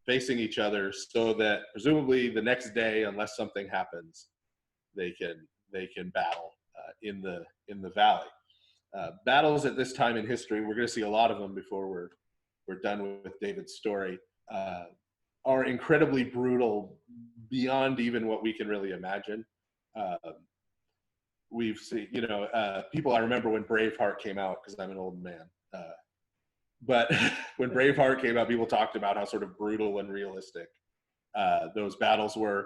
facing each other, so that presumably the next day, unless something happens, they can battle in the valley. Battles at this time in history, we're going to see a lot of them before we're done with David's story, are incredibly brutal beyond even what we can really imagine. We've seen, people, I remember when Braveheart came out, because I'm an old man. But when Braveheart came out, people talked about how sort of brutal and realistic those battles were.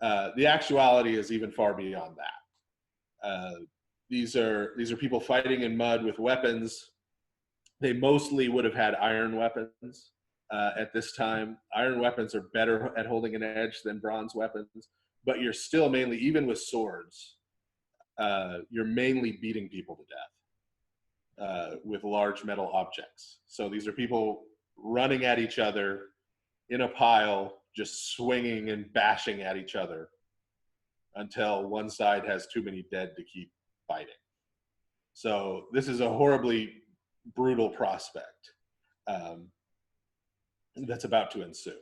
The actuality is even far beyond that. These are people fighting in mud with weapons. They mostly would have had iron weapons at this time. Iron weapons are better at holding an edge than bronze weapons, but you're still mainly, even with swords, you're mainly beating people to death with large metal objects. So these are people running at each other in a pile, just swinging and bashing at each other until one side has too many dead to keep fighting. So this is a horribly brutal prospect that's about to ensue.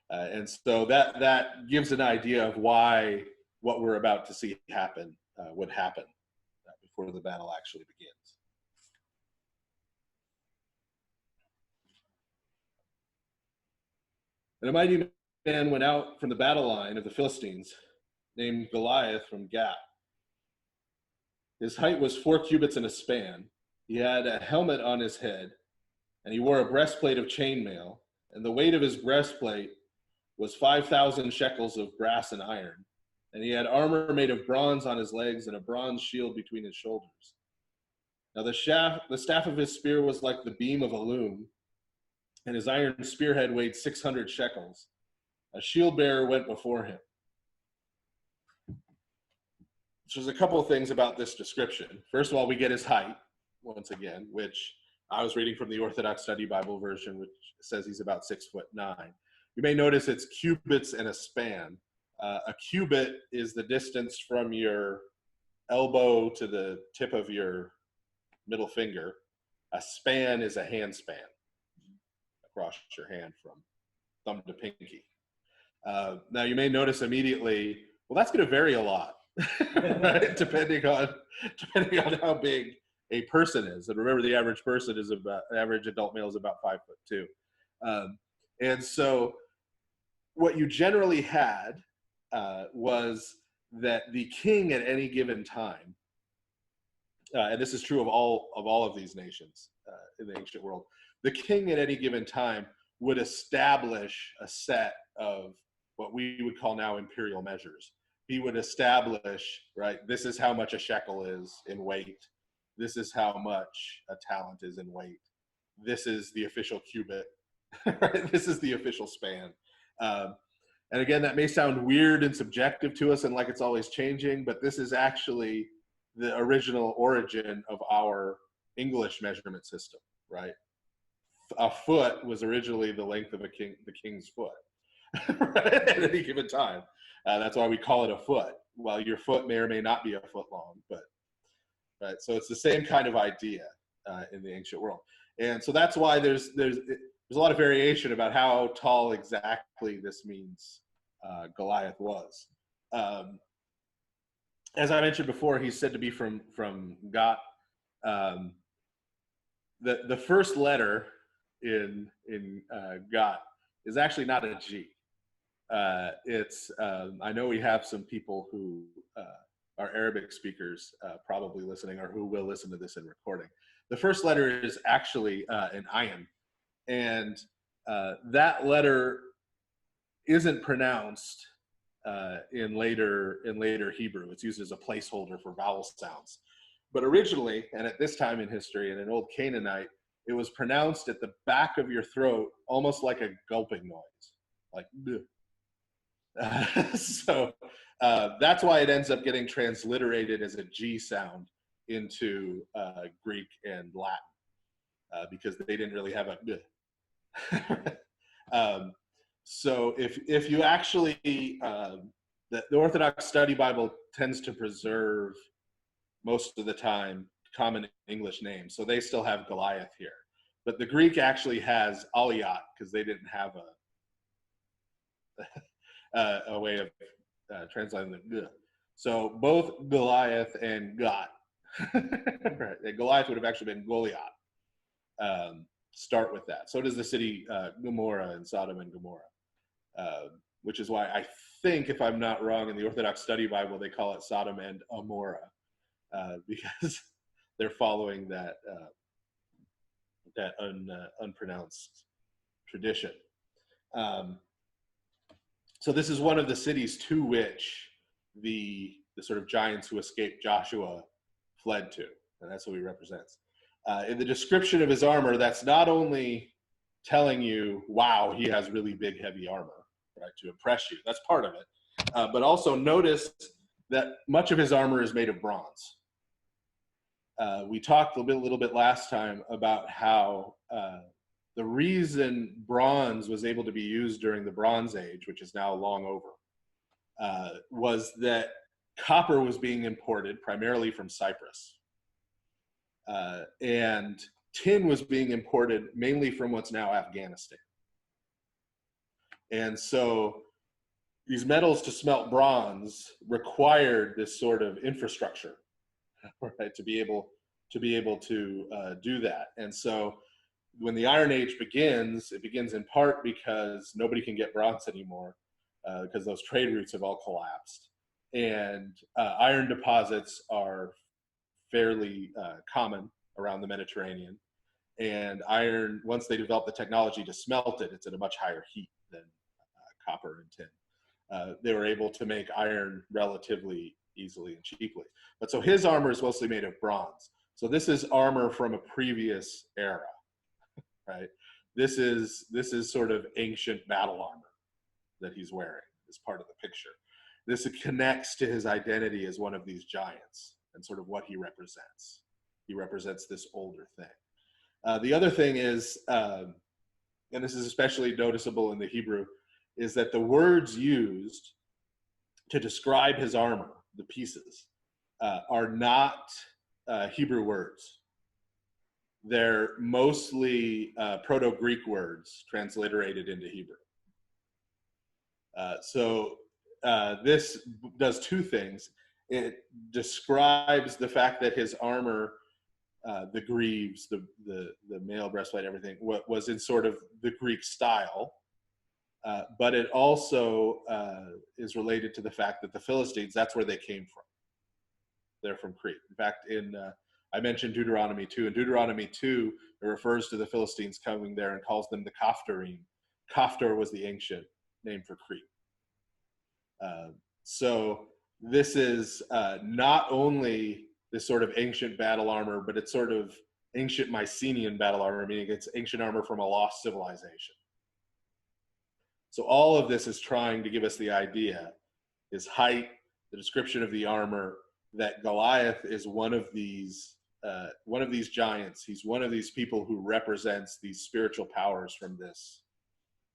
And so that gives an idea of why what we're about to see happen would happen before the battle actually begins. And a mighty man went out from the battle line of the Philistines, named Goliath from Gath. His height was 4 cubits and a span. He had a helmet on his head, and he wore a breastplate of chainmail, and the weight of his breastplate was 5,000 shekels of brass and iron. And he had armor made of bronze on his legs and a bronze shield between his shoulders. Now the staff of his spear was like the beam of a loom, and his iron spearhead weighed 600 shekels. A shield bearer went before him. So there's a couple of things about this description. First of all, we get his height, once again, which I was reading from the Orthodox Study Bible version, which says he's about 6'9". You may notice it's cubits and a span. A cubit is the distance from your elbow to the tip of your middle finger. A span is a hand span across your hand from thumb to pinky. Now you may notice immediately, well, that's going to vary a lot, right? depending on how big a person is. And remember, the average person is average adult male is about 5'2". And so what you generally had was that the king at any given time, and this is true of all of these nations in the ancient world, the king at any given time would establish a set of what we would call now imperial measures. He would establish, right, this is how much a shekel is in weight. This is how much a talent is in weight. This is the official cubit. Right? This is the official span. And again, that may sound weird and subjective to us and like it's always changing, but this is actually the original origin of our English measurement system, right? A foot was originally the length of the king's foot, right? At any given time. That's why we call it a foot. Well, your foot may or may not be a foot long, but right. So it's the same kind of idea in the ancient world, and so that's why there's a lot of variation about how tall exactly this means Goliath was. As I mentioned before, he's said to be from Gat. The first letter in Gat is actually not a G. It's I know we have some people who are Arabic speakers probably listening, or who will listen to this in recording. The first letter is actually an ayin, and that letter isn't pronounced in later Hebrew. It's used as a placeholder for vowel sounds. But originally, and at this time in history, in an old Canaanite, it was pronounced at the back of your throat, almost like a gulping noise, like so that's why it ends up getting transliterated as a G sound into Greek and Latin, because they didn't really have a so if you actually the Orthodox Study Bible tends to preserve most of the time common English names, so they still have Goliath here, but the Greek actually has Aliyat because they didn't have a way of translating the so both Goliath and Gat, right? Goliath would have actually been Goliath. Start with that. So does the city Gomorrah and Sodom and Gomorrah, which is why I think, if I'm not wrong, in the Orthodox Study Bible they call it Sodom and Amorah, because they're following that unpronounced tradition. So this is one of the cities to which the sort of giants who escaped Joshua fled to, and that's what he represents. In the description of his armor, that's not only telling you, wow, he has really big, heavy armor, right, to impress you. That's part of it. But also notice that much of his armor is made of bronze. We talked a little bit last time about how the reason bronze was able to be used during the Bronze Age, which is now long over, was that copper was being imported primarily from Cyprus. And tin was being imported mainly from what's now Afghanistan. And so these metals to smelt bronze required this sort of infrastructure, right, to be able to do that. And so when the Iron Age begins, it begins in part because nobody can get bronze anymore because those trade routes have all collapsed. And iron deposits are fairly common around the Mediterranean. And iron, once they develop the technology to smelt it, it's at a much higher heat than copper and tin. They were able to make iron relatively easily and cheaply. But so his armor is mostly made of bronze. So this is armor from a previous era, right? This is sort of ancient battle armor that he's wearing as part of the picture. This connects to his identity as one of these giants and sort of what he represents. He represents this older thing. The other thing is, and this is especially noticeable in the Hebrew, is that the words used to describe his armor, the pieces, are not Hebrew words. they're mostly Proto-Greek words transliterated into Hebrew. So this does two things. It describes the fact that his armor, the greaves, the mail breastplate, everything, was in sort of the Greek style. But it also is related to the fact that the Philistines, that's where they came from. They're from Crete. In fact, I mentioned Deuteronomy 2. In Deuteronomy 2, it refers to the Philistines coming there and calls them the Caphtorim. Caphtor was the ancient name for Crete. So this is not only this sort of ancient battle armor, but it's sort of ancient Mycenaean battle armor, meaning it's ancient armor from a lost civilization. So all of this is trying to give us the idea, his height, the description of the armor, that Goliath is one of these giants. He's one of these people who represents these spiritual powers from this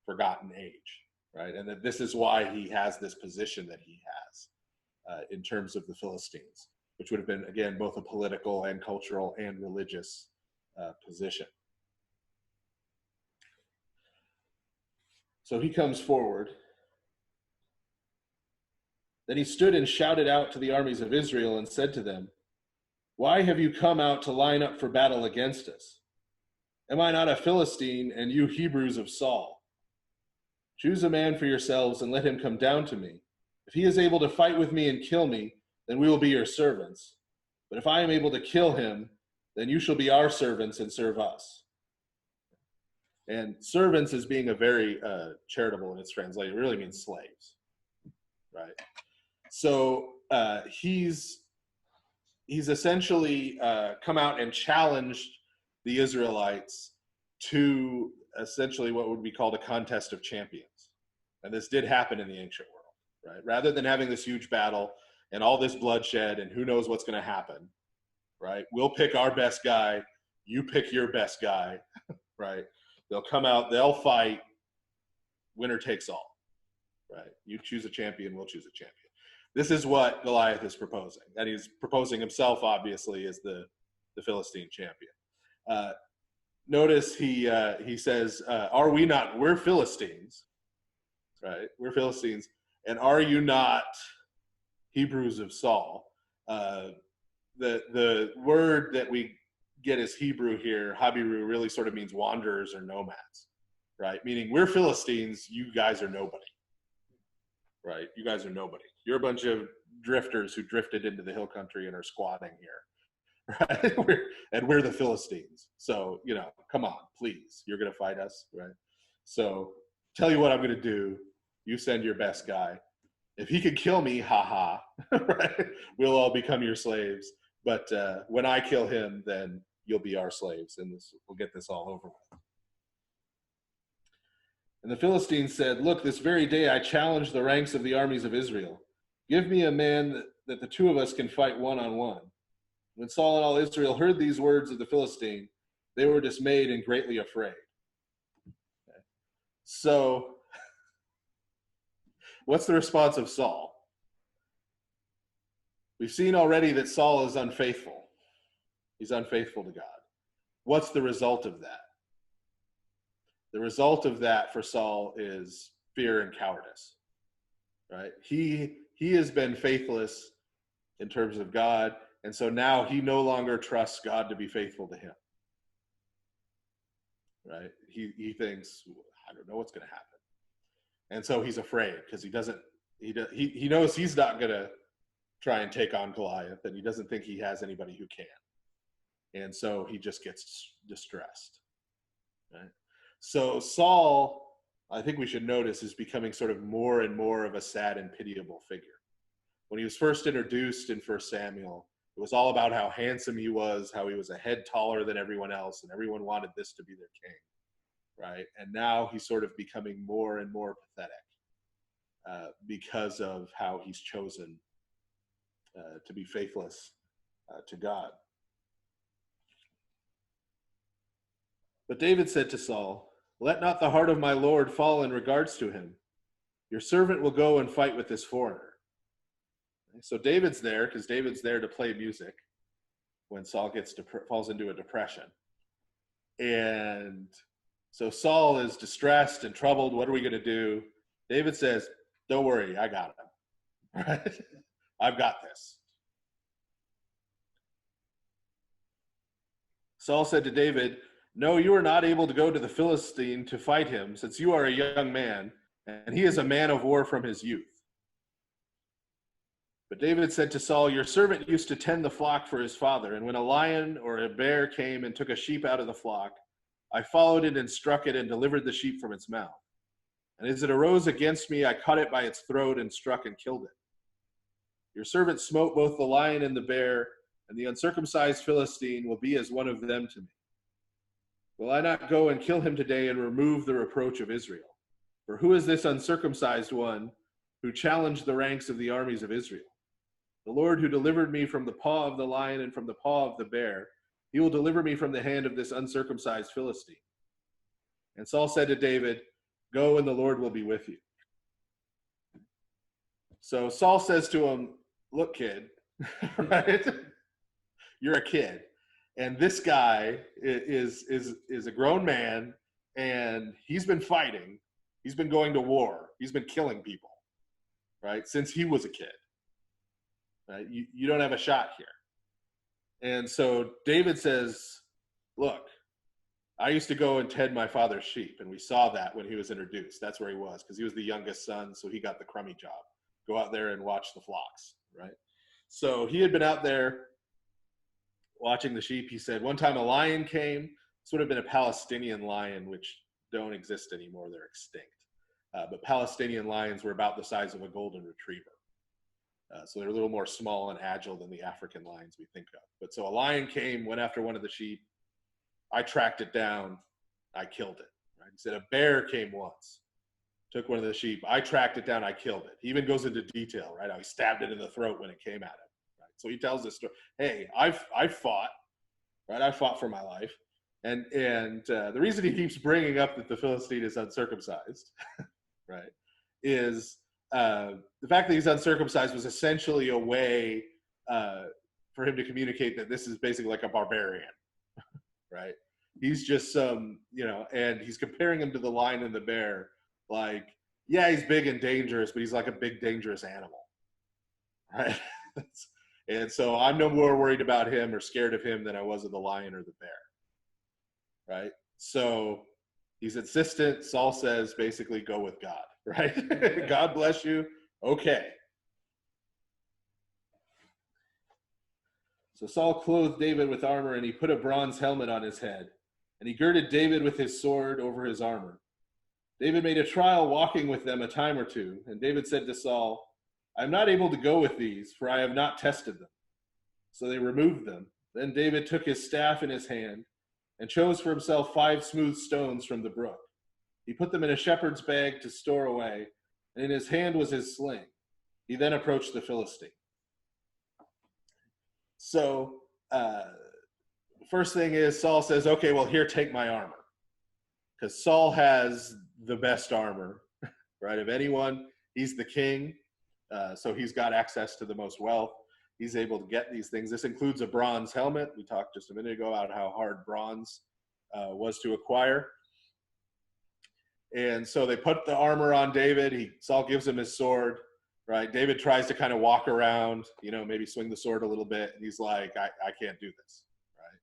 forgotten age, right? And that this is why he has this position that he has in terms of the Philistines, which would have been, again, both a political and cultural and religious position. So he comes forward. Then he stood and shouted out to the armies of Israel and said to them, "Why have you come out to line up for battle against us? Am I not a Philistine, and you Hebrews of Saul? Choose a man for yourselves and let him come down to me. If he is able to fight with me and kill me, then we will be your servants. But if I am able to kill him, then you shall be our servants and serve us." And servants is being a very charitable in its translation. It really means slaves, right? So he's essentially come out and challenged the Israelites to essentially what would be called a contest of champions. And this did happen in the ancient world, right? Rather than having this huge battle and all this bloodshed and who knows what's going to happen, right? We'll pick our best guy, you pick your best guy, right? They'll come out, they'll fight, winner takes all, right? You choose a champion, we'll choose a champion. This is what Goliath is proposing. And he's proposing himself, obviously, as the Philistine champion. Notice he says, we're Philistines, right? We're Philistines. And are you not Hebrews of Saul? The word that we get as Hebrew here, Habiru, really sort of means wanderers or nomads, right? Meaning we're Philistines, you guys are nobody, right? You guys are nobody. You're a bunch of drifters who drifted into the hill country and are squatting here, right? We're the Philistines. So, come on, please. You're going to fight us, right? So tell you what I'm going to do. You send your best guy. If he could kill me, haha, right? We'll all become your slaves. But when I kill him, then you'll be our slaves, and we'll get this all over with. And the Philistines said, "Look, this very day I challenge the ranks of the armies of Israel. Give me a man that the two of us can fight one-on-one." When Saul and all Israel heard these words of the Philistine, they were dismayed and greatly afraid. Okay. So, what's the response of Saul? We've seen already that Saul is unfaithful. He's unfaithful to God. What's the result of that? The result of that for Saul is fear and cowardice, right? He has been faithless in terms of God, and so now he no longer trusts God to be faithful to him, right? He thinks, I don't know what's going to happen. And so he's afraid because he knows he's not going to try and take on Goliath, and he doesn't think he has anybody who can. And so he just gets distressed, right? So Saul, I think we should notice, is becoming sort of more and more of a sad and pitiable figure. When he was first introduced in 1 Samuel, it was all about how handsome he was, how he was a head taller than everyone else, and everyone wanted this to be their king, right? And now he's sort of becoming more and more pathetic because of how he's chosen to be faithless to God. But David said to Saul, "Let not the heart of my Lord fall in regards to him. Your servant will go and fight with this foreigner." So David's there because David's there to play music when Saul falls into a depression. And so Saul is distressed and troubled. What are we going to do? David says, don't worry, I got him. Right? I've got this. Saul said to David, no, you are not able to go to the Philistine to fight him, since you are a young man, and he is a man of war from his youth. But David said to Saul, your servant used to tend the flock for his father, and when a lion or a bear came and took a sheep out of the flock, I followed it and struck it and delivered the sheep from its mouth. And as it arose against me, I caught it by its throat and struck and killed it. Your servant smote both the lion and the bear, and the uncircumcised Philistine will be as one of them to me. Will I not go and kill him today and remove the reproach of Israel? For who is this uncircumcised one who challenged the ranks of the armies of Israel? The Lord who delivered me from the paw of the lion and from the paw of the bear, he will deliver me from the hand of this uncircumcised Philistine. And Saul said to David, go and the Lord will be with you. So Saul says to him, look, kid, right? You're a kid. And this guy is a grown man, and he's been fighting. He's been going to war. He's been killing people, right, since he was a kid. Right? You don't have a shot here. And so David says, look, I used to go and tend my father's sheep, and we saw that when he was introduced. That's where he was, because he was the youngest son, so he got the crummy job. Go out there and watch the flocks, right? So he had been out there watching the sheep. He said, one time a lion came. This would have been a Palestinian lion, which don't exist anymore. They're extinct. But Palestinian lions were about the size of a golden retriever. So they're a little more small and agile than the African lions we think of. But so a lion came, went after one of the sheep. I tracked it down. I killed it. Right? He said a bear came once, took one of the sheep. I tracked it down. I killed it. He even goes into detail, right? How he stabbed it in the throat when it came at him. Right? So he tells this story. Hey, I've fought, right? I fought for my life. And the reason he keeps bringing up that the Philistine is uncircumcised, right, is the fact that he's uncircumcised was essentially a way for him to communicate that this is basically like a barbarian, right? He's just and he's comparing him to the lion and the bear. Like, yeah, he's big and dangerous, but he's like a big, dangerous animal, right? And so I'm no more worried about him or scared of him than I was of the lion or the bear, right? So he's insistent. Saul says, basically, go with God, right? God bless you. Okay. So Saul clothed David with armor, and he put a bronze helmet on his head, and he girded David with his sword over his armor. David made a trial walking with them a time or two, and David said to Saul, I am not able to go with these, for I have not tested them. So they removed them. Then David took his staff in his hand and chose for himself 5 smooth stones from the brook. He put them in a shepherd's bag to store away, and in his hand was his sling. He then approached the Philistine. So first thing is Saul says, okay, well, here, take my armor. Because Saul has the best armor, right? Of anyone, he's the king, so he's got access to the most wealth. He's able to get these things. This includes a bronze helmet. We talked just a minute ago about how hard bronze was to acquire. And so they put the armor on David. Saul gives him his sword, right? David tries to kind of walk around, maybe swing the sword a little bit. And he's like, I can't do this, right?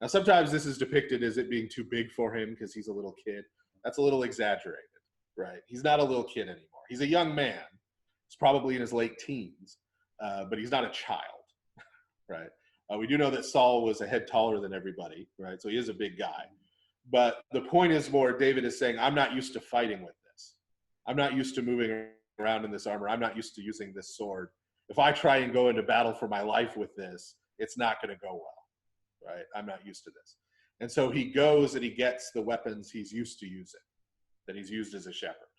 Now, sometimes this is depicted as it being too big for him because he's a little kid. That's a little exaggerated, right? He's not a little kid anymore. He's a young man. He's probably in his late teens, but he's not a child, right? We do know that Saul was a head taller than everybody, right? So he is a big guy. But the point is more, David is saying, I'm not used to fighting with this. I'm not used to moving around in this armor. I'm not used to using this sword. If I try and go into battle for my life with this, it's not going to go well, right? I'm not used to this. And so he goes and he gets the weapons he's used to using, that he's used as a shepherd,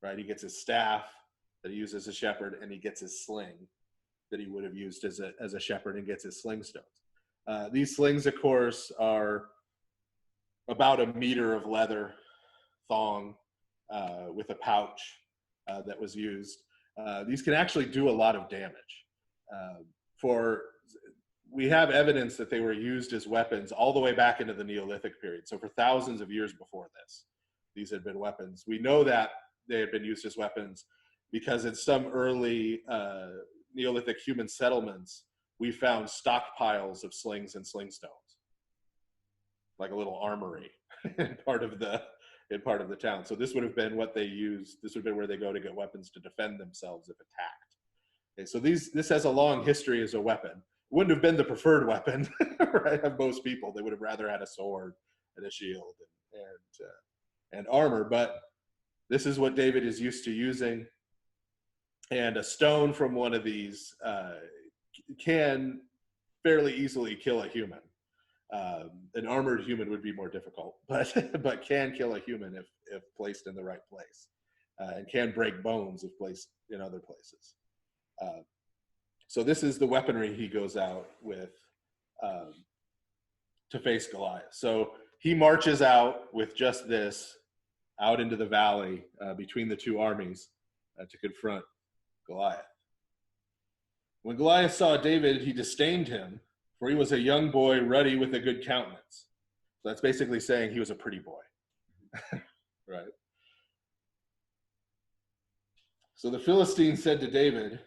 right? He gets his staff that he used as a shepherd, and he gets his sling that he would have used as a shepherd, and gets his sling stones. These slings, of course, are about 1 meter of leather thong with a pouch that was used. These can actually do a lot of damage. For we have evidence that they were used as weapons all the way back into the Neolithic period. So for thousands of years before this, these had been weapons. We know that they had been used as weapons because in some early Neolithic human settlements, we found stockpiles of slings and sling stones, like a little armory in part of the town. So this would have been what they used. This would have been where they go to get weapons to defend themselves if attacked. Okay, so this has a long history as a weapon. It wouldn't have been the preferred weapon, right, of most people. They would have rather had a sword and a shield and armor, but this is what David is used to using. And a stone from one of these can fairly easily kill a human. An armored human would be more difficult, but can kill a human if placed in the right place, and can break bones if placed in other places. So this is the weaponry he goes out with to face Goliath. So he marches out with just this out into the valley between the two armies to confront Goliath. When Goliath saw David, he disdained him, for he was a young boy, ruddy with a good countenance. So that's basically saying he was a pretty boy, right? So the Philistine said to David,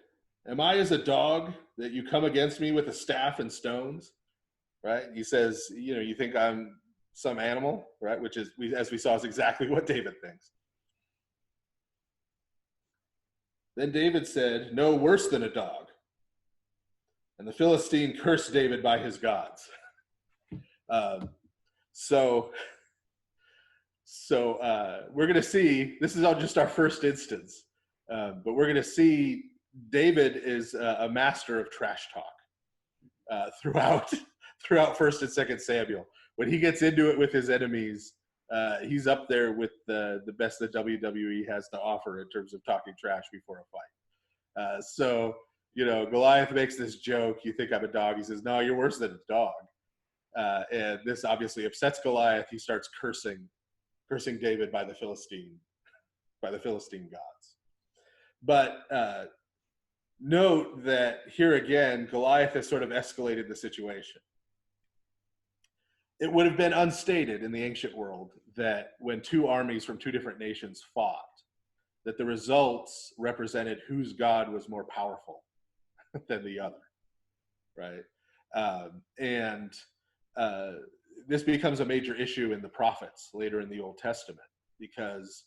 "Am I as a dog that you come against me with a staff and stones?" Right? He says, you think I'm some animal, right? Which is, as we saw, is exactly what David thinks. Then David said, "No, worse than a dog." And the Philistine cursed David by his gods. So we're going to see, this is just our first instance, but we're going to see David is a master of trash talk throughout 1st and 2nd Samuel. When he gets into it with his enemies, he's up there with the best that WWE has to offer in terms of talking trash before a fight. So Goliath makes this joke, "You think I'm a dog?" He says, "No, you're worse than a dog." And this obviously upsets Goliath. He starts cursing David by the Philistine gods. But note that here again, Goliath has sort of escalated the situation. It would have been unstated in the ancient world that when two armies from two different nations fought, that the results represented whose god was more powerful than the other, right? This becomes a major issue in the prophets later in the Old Testament, because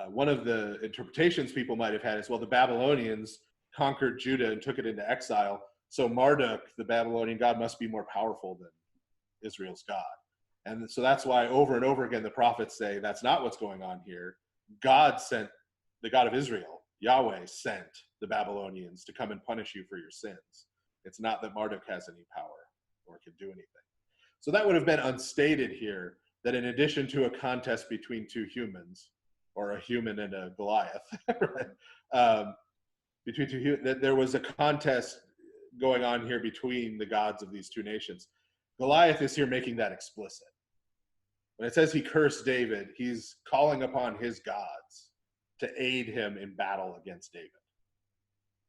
one of the interpretations people might have had is, well, the Babylonians conquered Judah and took it into exile, so Marduk, the Babylonian god, must be more powerful than Israel's God. And so that's why over and over again the prophets say that's not what's going on here. God sent, the God of Israel, Yahweh, sent the Babylonians to come and punish you for your sins. It's not that Marduk has any power or can do anything. So that would have been unstated here, that in addition to a contest between two humans, or a human and a Goliath, right? That there was a contest going on here between the gods of these two nations. Goliath is here making that explicit. When it says he cursed David, he's calling upon his gods to aid him in battle against David,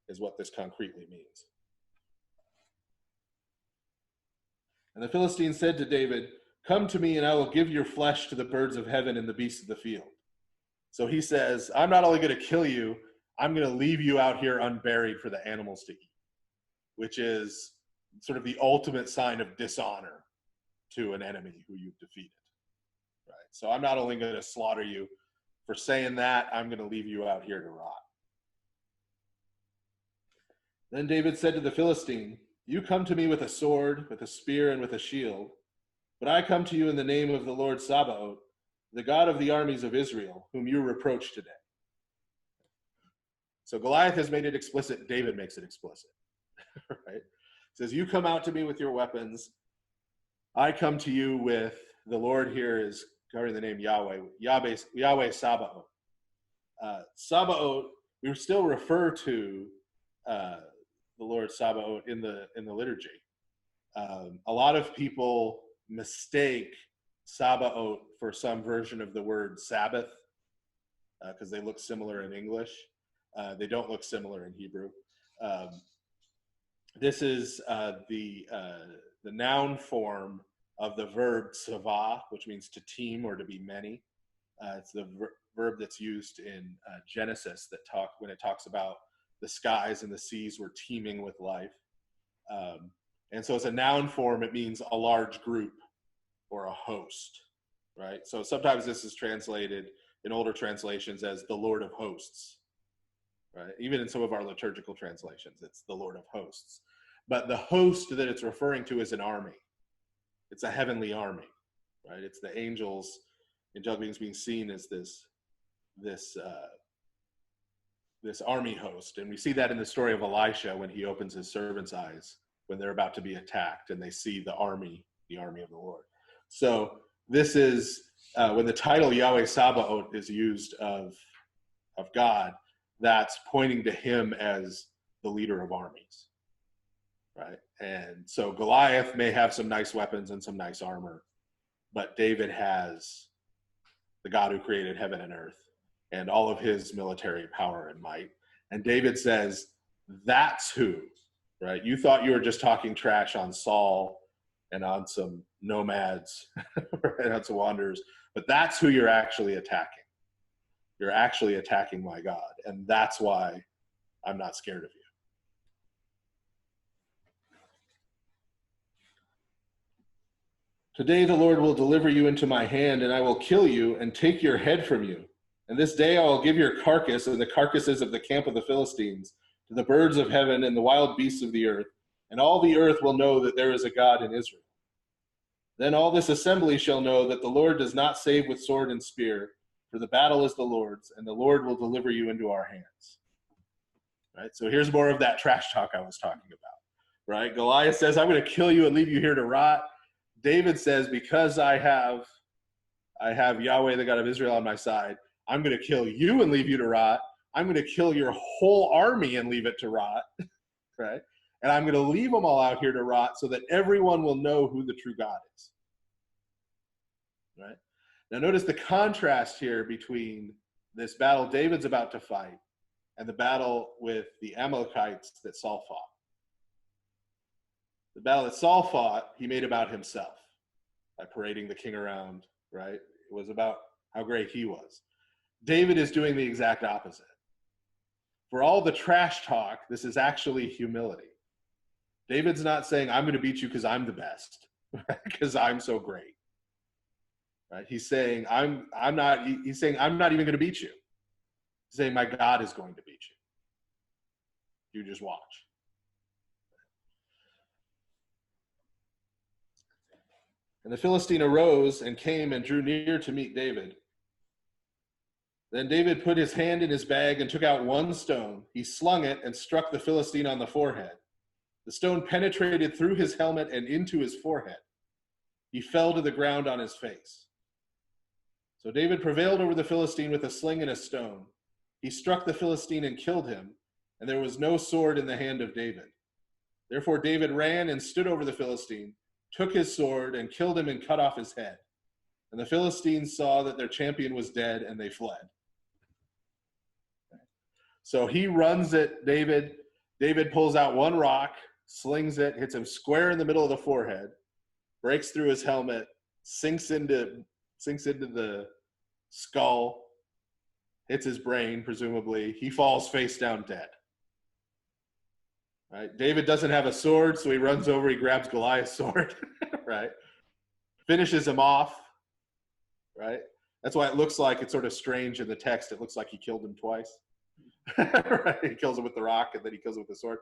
is what this concretely means. And the Philistine said to David, "Come to me and I will give your flesh to the birds of heaven and the beasts of the field." So he says, I'm not only going to kill you, I'm going to leave you out here unburied for the animals to eat, which is sort of the ultimate sign of dishonor to an enemy who you've defeated, right? So I'm not only going to slaughter you for saying that, I'm going to leave you out here to rot. Then David said to the Philistine, "You come to me with a sword, with a spear, and with a shield, but I come to you in the name of the Lord Sabaoth, the God of the armies of Israel, whom you reproach today." So Goliath has made it explicit, David makes it explicit, right? Says, you come out to me with your weapons. I come to you with, the Lord here is covering the name Yahweh Sabaoth. Sabaoth, we still refer to the Lord Sabaoth in the liturgy. A lot of people mistake Sabaoth for some version of the word Sabbath because they look similar in English. They don't look similar in Hebrew. This is the noun form of the verb tsava, which means to team or to be many. It's the verb that's used in Genesis when it talks about the skies and the seas were teeming with life. And so as a noun form, it means a large group or a host, right? So sometimes this is translated in older translations as the Lord of hosts, right? Even in some of our liturgical translations, it's the Lord of hosts. But the host that it's referring to is an army. It's a heavenly army, right? It's the angels, angelic beings being seen as this army host. And we see that in the story of Elisha when he opens his servants' eyes when they're about to be attacked and they see the army of the Lord. So this is when the title Yahweh Sabaoth is used of God, that's pointing to him as the leader of armies, right? And so Goliath may have some nice weapons and some nice armor, but David has the God who created heaven and earth and all of his military power and might. And David says, that's who, right? You thought you were just talking trash on Saul and on some nomads and on some wanderers, but that's who you're actually attacking. You're actually attacking my God, and that's why I'm not scared of you. Today the Lord will deliver you into my hand, and I will kill you and take your head from you. And this day I will give your carcass and the carcasses of the camp of the Philistines to the birds of heaven and the wild beasts of the earth, and all the earth will know that there is a God in Israel. Then all this assembly shall know that the Lord does not save with sword and spear, for the battle is the Lord's, and the Lord will deliver you into our hands. Right? So here's more of that trash talk I was talking about. Right? Goliath says, I'm going to kill you and leave you here to rot. David says, because I have Yahweh, the God of Israel, on my side, I'm going to kill you and leave you to rot. I'm going to kill your whole army and leave it to rot. Right? And I'm going to leave them all out here to rot so that everyone will know who the true God is. Right? Now notice the contrast here between this battle David's about to fight and the battle with the Amalekites that Saul fought. The battle that Saul fought, he made about himself by parading the king around, right? It was about how great he was. David is doing the exact opposite. For all the trash talk, this is actually humility. David's not saying, I'm going to beat you because I'm the best, because I'm so great. Right? He's saying, I'm not even going to beat you. He's saying, my God is going to beat you. You just watch. And the Philistine arose and came and drew near to meet David. Then David put his hand in his bag and took out one stone. He slung it and struck the Philistine on the forehead. The stone penetrated through his helmet and into his forehead. He fell to the ground on his face. So David prevailed over the Philistine with a sling and a stone. He struck the Philistine and killed him, and there was no sword in the hand of David. Therefore David ran and stood over the Philistine, took his sword and killed him and cut off his head. And the Philistines saw that their champion was dead, and they fled. So he runs at David. David pulls out one rock, slings it, hits him square in the middle of the forehead, breaks through his helmet, sinks into the skull, hits his brain, presumably. He falls face down dead. Right? David doesn't have a sword, so he runs over, he grabs Goliath's sword, right? Finishes him off, right? That's why it looks like it's sort of strange in the text. It looks like he killed him twice. Right? He kills him with the rock, and then he kills him with the sword.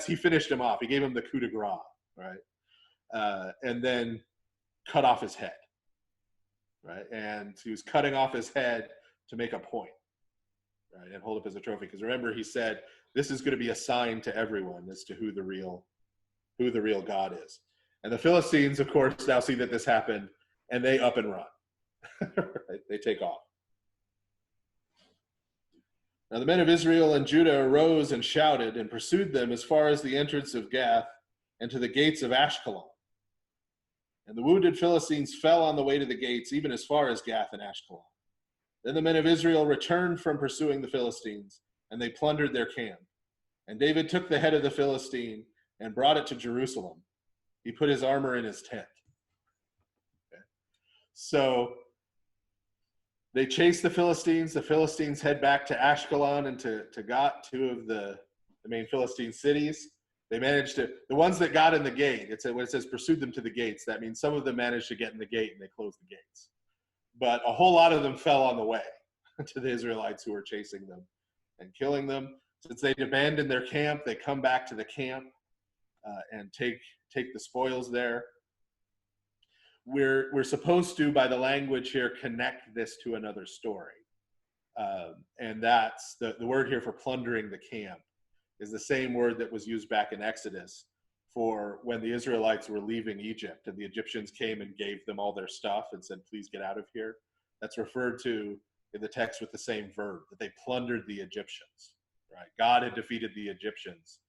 He finished him off. He gave him the coup de grace, right? And then cut off his head, right? And he was cutting off his head to make a point, right? And hold up as a trophy. Because remember, he said, this is going to be a sign to everyone as to who the real God is. And the Philistines, of course, now see that this happened, and they up and run. Right? They take off. Now the men of Israel and Judah arose and shouted and pursued them as far as the entrance of Gath and to the gates of Ashkelon. And the wounded Philistines fell on the way to the gates, even as far as Gath and Ashkelon. Then the men of Israel returned from pursuing the Philistines, and they plundered their camp. And David took the head of the Philistine and brought it to Jerusalem. He put his armor in his tent. Okay. So they chase the Philistines. The Philistines head back to Ashkelon and to Gat, two of the main Philistine cities. They managed to, the ones that got in the gate, when it says pursued them to the gates, that means some of them managed to get in the gate and they closed the gates. But a whole lot of them fell on the way to the Israelites who were chasing them and killing them. Since they'd abandoned their camp, they come back to the camp and take the spoils there. We're supposed to, by the language here, connect this to another story. And that's the word here for plundering the camp is the same word that was used back in Exodus for when the Israelites were leaving Egypt and the Egyptians came and gave them all their stuff and said, please get out of here. That's referred to in the text with the same verb, that they plundered the Egyptians, right? God had defeated the Egyptians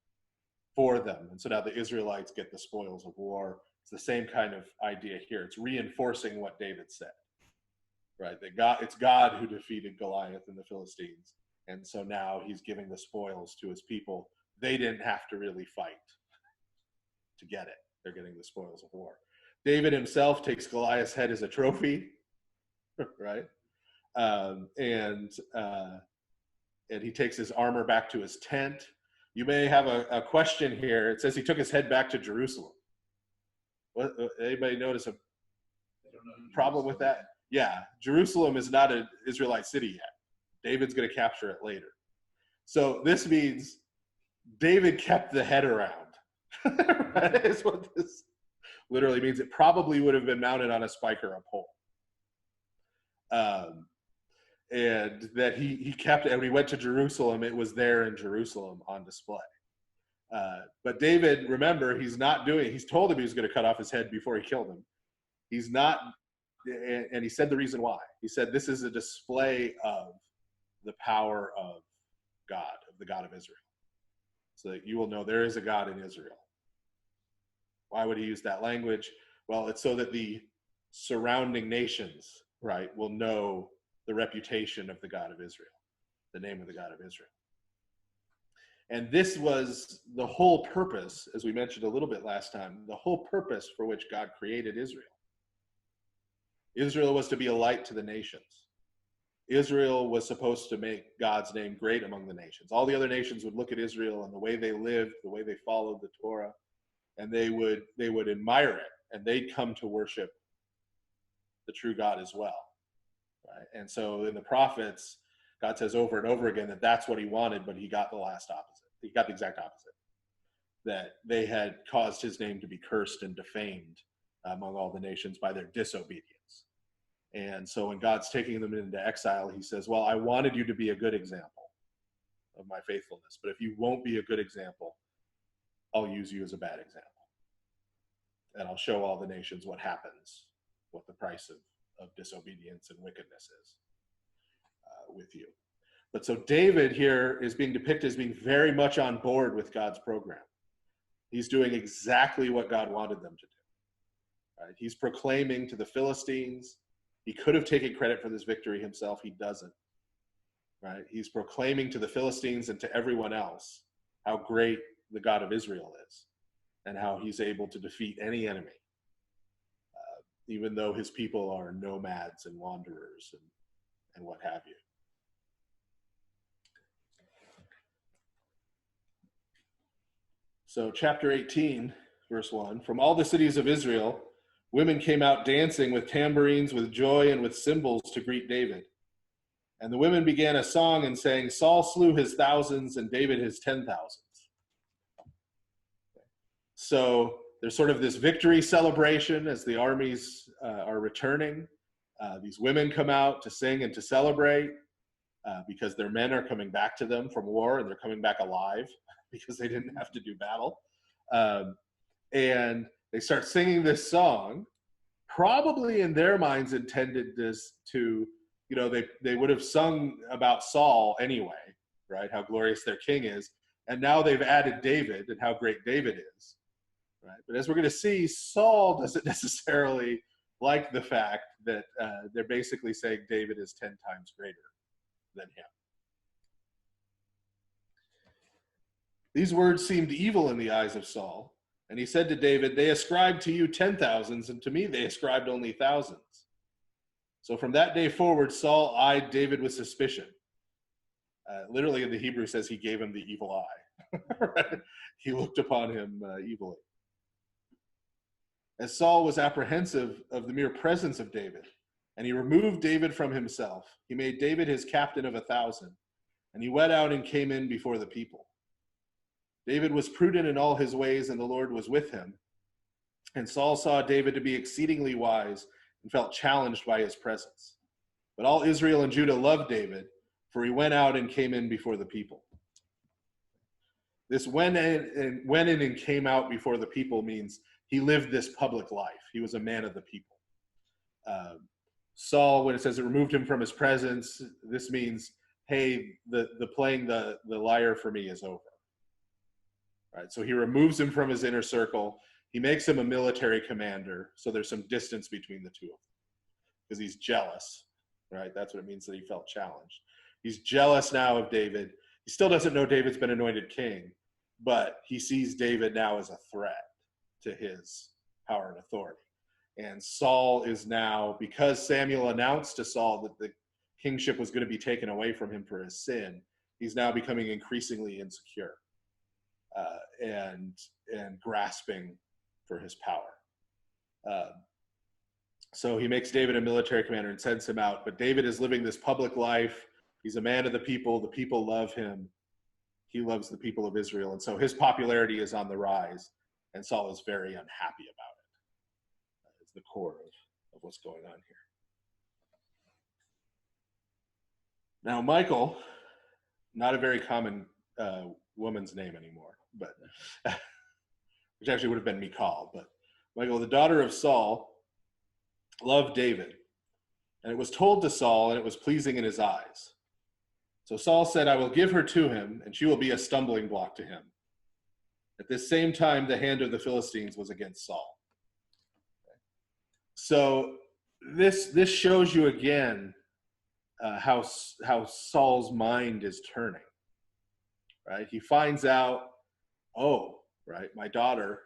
for them. And so now the Israelites get the spoils of war. It's the same kind of idea here. It's reinforcing what David said, right? That it's God who defeated Goliath and the Philistines. And so now he's giving the spoils to his people. They didn't have to really fight to get it. They're getting the spoils of war. David himself takes Goliath's head as a trophy, right? And he takes his armor back to his tent. You may have a question here. It says he took his head back to Jerusalem. Anybody notice a problem with that? Yeah, Jerusalem is not an Israelite city yet. David's going to capture it later. So this means David kept the head around. Right? Is what this literally means. It probably would have been mounted on a spike or a pole. And that he kept it. And when he went to Jerusalem, it was there in Jerusalem on display. But David, remember, he's told him he was going to cut off his head before he killed him. He's not, and he said the reason why. He said, this is a display of the power of God, of the God of Israel. So that you will know there is a God in Israel. Why would he use that language? Well, it's so that the surrounding nations, right, will know the reputation of the God of Israel, the name of the God of Israel. And this was the whole purpose, as we mentioned a little bit last time, the whole purpose for which God created Israel. Israel was to be a light to the nations. Israel was supposed to make God's name great among the nations. All the other nations would look at Israel and the way they lived, the way they followed the Torah, and they would admire it, and they'd come to worship the true God as well. Right? And so in the prophets, God says over and over again that that's what he wanted, but he got the last opposite. He got the exact opposite. That they had caused his name to be cursed and defamed among all the nations by their disobedience. And so when God's taking them into exile, he says, well, I wanted you to be a good example of my faithfulness, but if you won't be a good example, I'll use you as a bad example. And I'll show all the nations what happens, what the price of disobedience and wickedness is with you. But so David here is being depicted as being very much on board with God's program. He's doing exactly what God wanted them to do. Right? He's proclaiming to the Philistines. He could have taken credit for this victory himself. He doesn't. Right? He's proclaiming to the Philistines and to everyone else how great the God of Israel is and how he's able to defeat any enemy, even though his people are nomads and wanderers and what have you. So chapter 18, verse 1, from all the cities of Israel, women came out dancing with tambourines, with joy, and with cymbals to greet David. And the women began a song and saying, Saul slew his thousands and David his 10,000s. So there's sort of this victory celebration as the armies are returning. These women come out to sing and to celebrate because their men are coming back to them from war, and they're coming back alive because they didn't have to do battle. And they start singing this song, probably in their minds intended this to, they would have sung about Saul anyway, right? How glorious their king is. And now they've added David and how great David is, right? But as we're going to see, Saul doesn't necessarily like the fact that they're basically saying David is 10 times greater than him. These words seemed evil in the eyes of Saul, and he said to David, "They ascribed to you 10,000s, and to me they ascribed only thousands." So from that day forward, Saul eyed David with suspicion. Literally in the Hebrew says he gave him the evil eye. Right? He looked upon him evilly. As Saul was apprehensive of the mere presence of David, and he removed David from himself, he made David his captain of 1,000, and he went out and came in before the people. David was prudent in all his ways, and the Lord was with him. And Saul saw David to be exceedingly wise and felt challenged by his presence. But all Israel and Judah loved David, for he went out and came in before the people. This went in and came out before the people means he lived this public life. He was a man of the people. Saul, when it says it removed him from his presence, this means, hey, the playing the liar for me is over. Right? So he removes him from his inner circle. He makes him a military commander, so there's some distance between the two of them because he's jealous. Right? That's what it means that he felt challenged. He's jealous now of David. He still doesn't know David's been anointed king, but he sees David now as a threat to his power and authority. And Saul is now, because Samuel announced to Saul that the kingship was going to be taken away from him for his sin, he's now becoming increasingly insecure and grasping for his power. So he makes David a military commander and sends him out. But David is living this public life. He's a man of the people. The people love him. He loves the people of Israel. And so his popularity is on the rise. And Saul is very unhappy about it. It's the core of what's going on here. Now, Michael, not a very common woman's name anymore, but which actually would have been Michal. But Michal, the daughter of Saul, loved David. And it was told to Saul, and it was pleasing in his eyes. So Saul said, "I will give her to him, and she will be a stumbling block to him." At this same time, the hand of the Philistines was against Saul. So this shows you again how Saul's mind is turning. Right? He finds out, oh, right, my daughter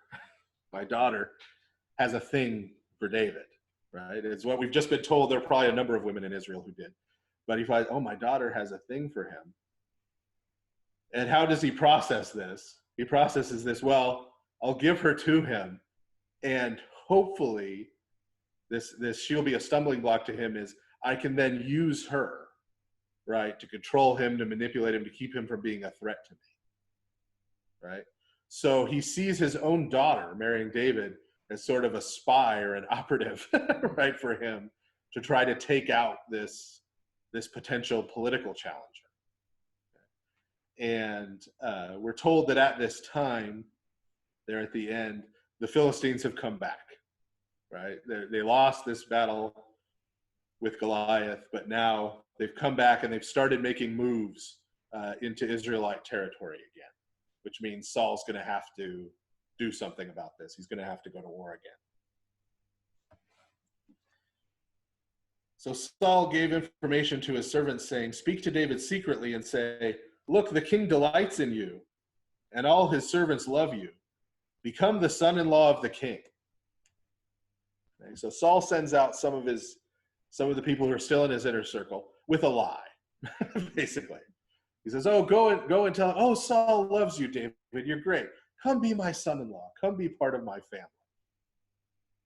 has a thing for David. Right? It's what we've just been told. There are probably a number of women in Israel who did. But he finds, oh, my daughter has a thing for him. And how does he process this? He processes this, well, I'll give her to him, and hopefully this she'll be a stumbling block to him, is I can then use her, right, to control him, to manipulate him, to keep him from being a threat to me. Right? So he sees his own daughter marrying David as sort of a spy or an operative, right, for him to try to take out this potential political challenger. And we're told that at this time, there at the end, the Philistines have come back, right? They lost this battle with Goliath, but now they've come back and they've started making moves into Israelite territory again, which means Saul's going to have to do something about this. He's going to have to go to war again. So Saul gave information to his servants saying, "Speak to David secretly and say, 'Look, the king delights in you, and all his servants love you. Become the son-in-law of the king.'" Okay, so Saul sends out some of the people who are still in his inner circle with a lie, basically. He says, "Oh, go and tell him, oh, Saul loves you, David. You're great. Come be my son-in-law. Come be part of my family."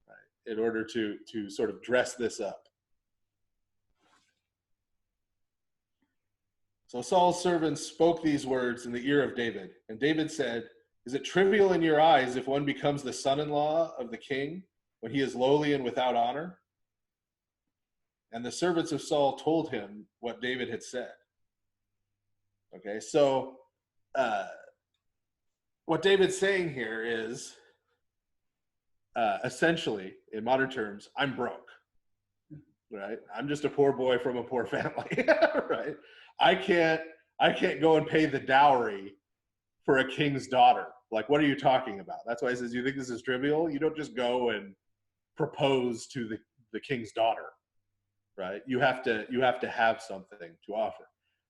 Right? In order to sort of dress this up. So Saul's servants spoke these words in the ear of David. And David said, "Is it trivial in your eyes if one becomes the son-in-law of the king when he is lowly and without honor?" And the servants of Saul told him what David had said. Okay, so what David's saying here is, essentially, in modern terms, I'm broke. Right? I'm just a poor boy from a poor family. Right? I can't go and pay the dowry for a king's daughter. Like, what are you talking about? That's why he says, you think this is trivial? You don't just go and propose to the king's daughter, right? You have to have something to offer.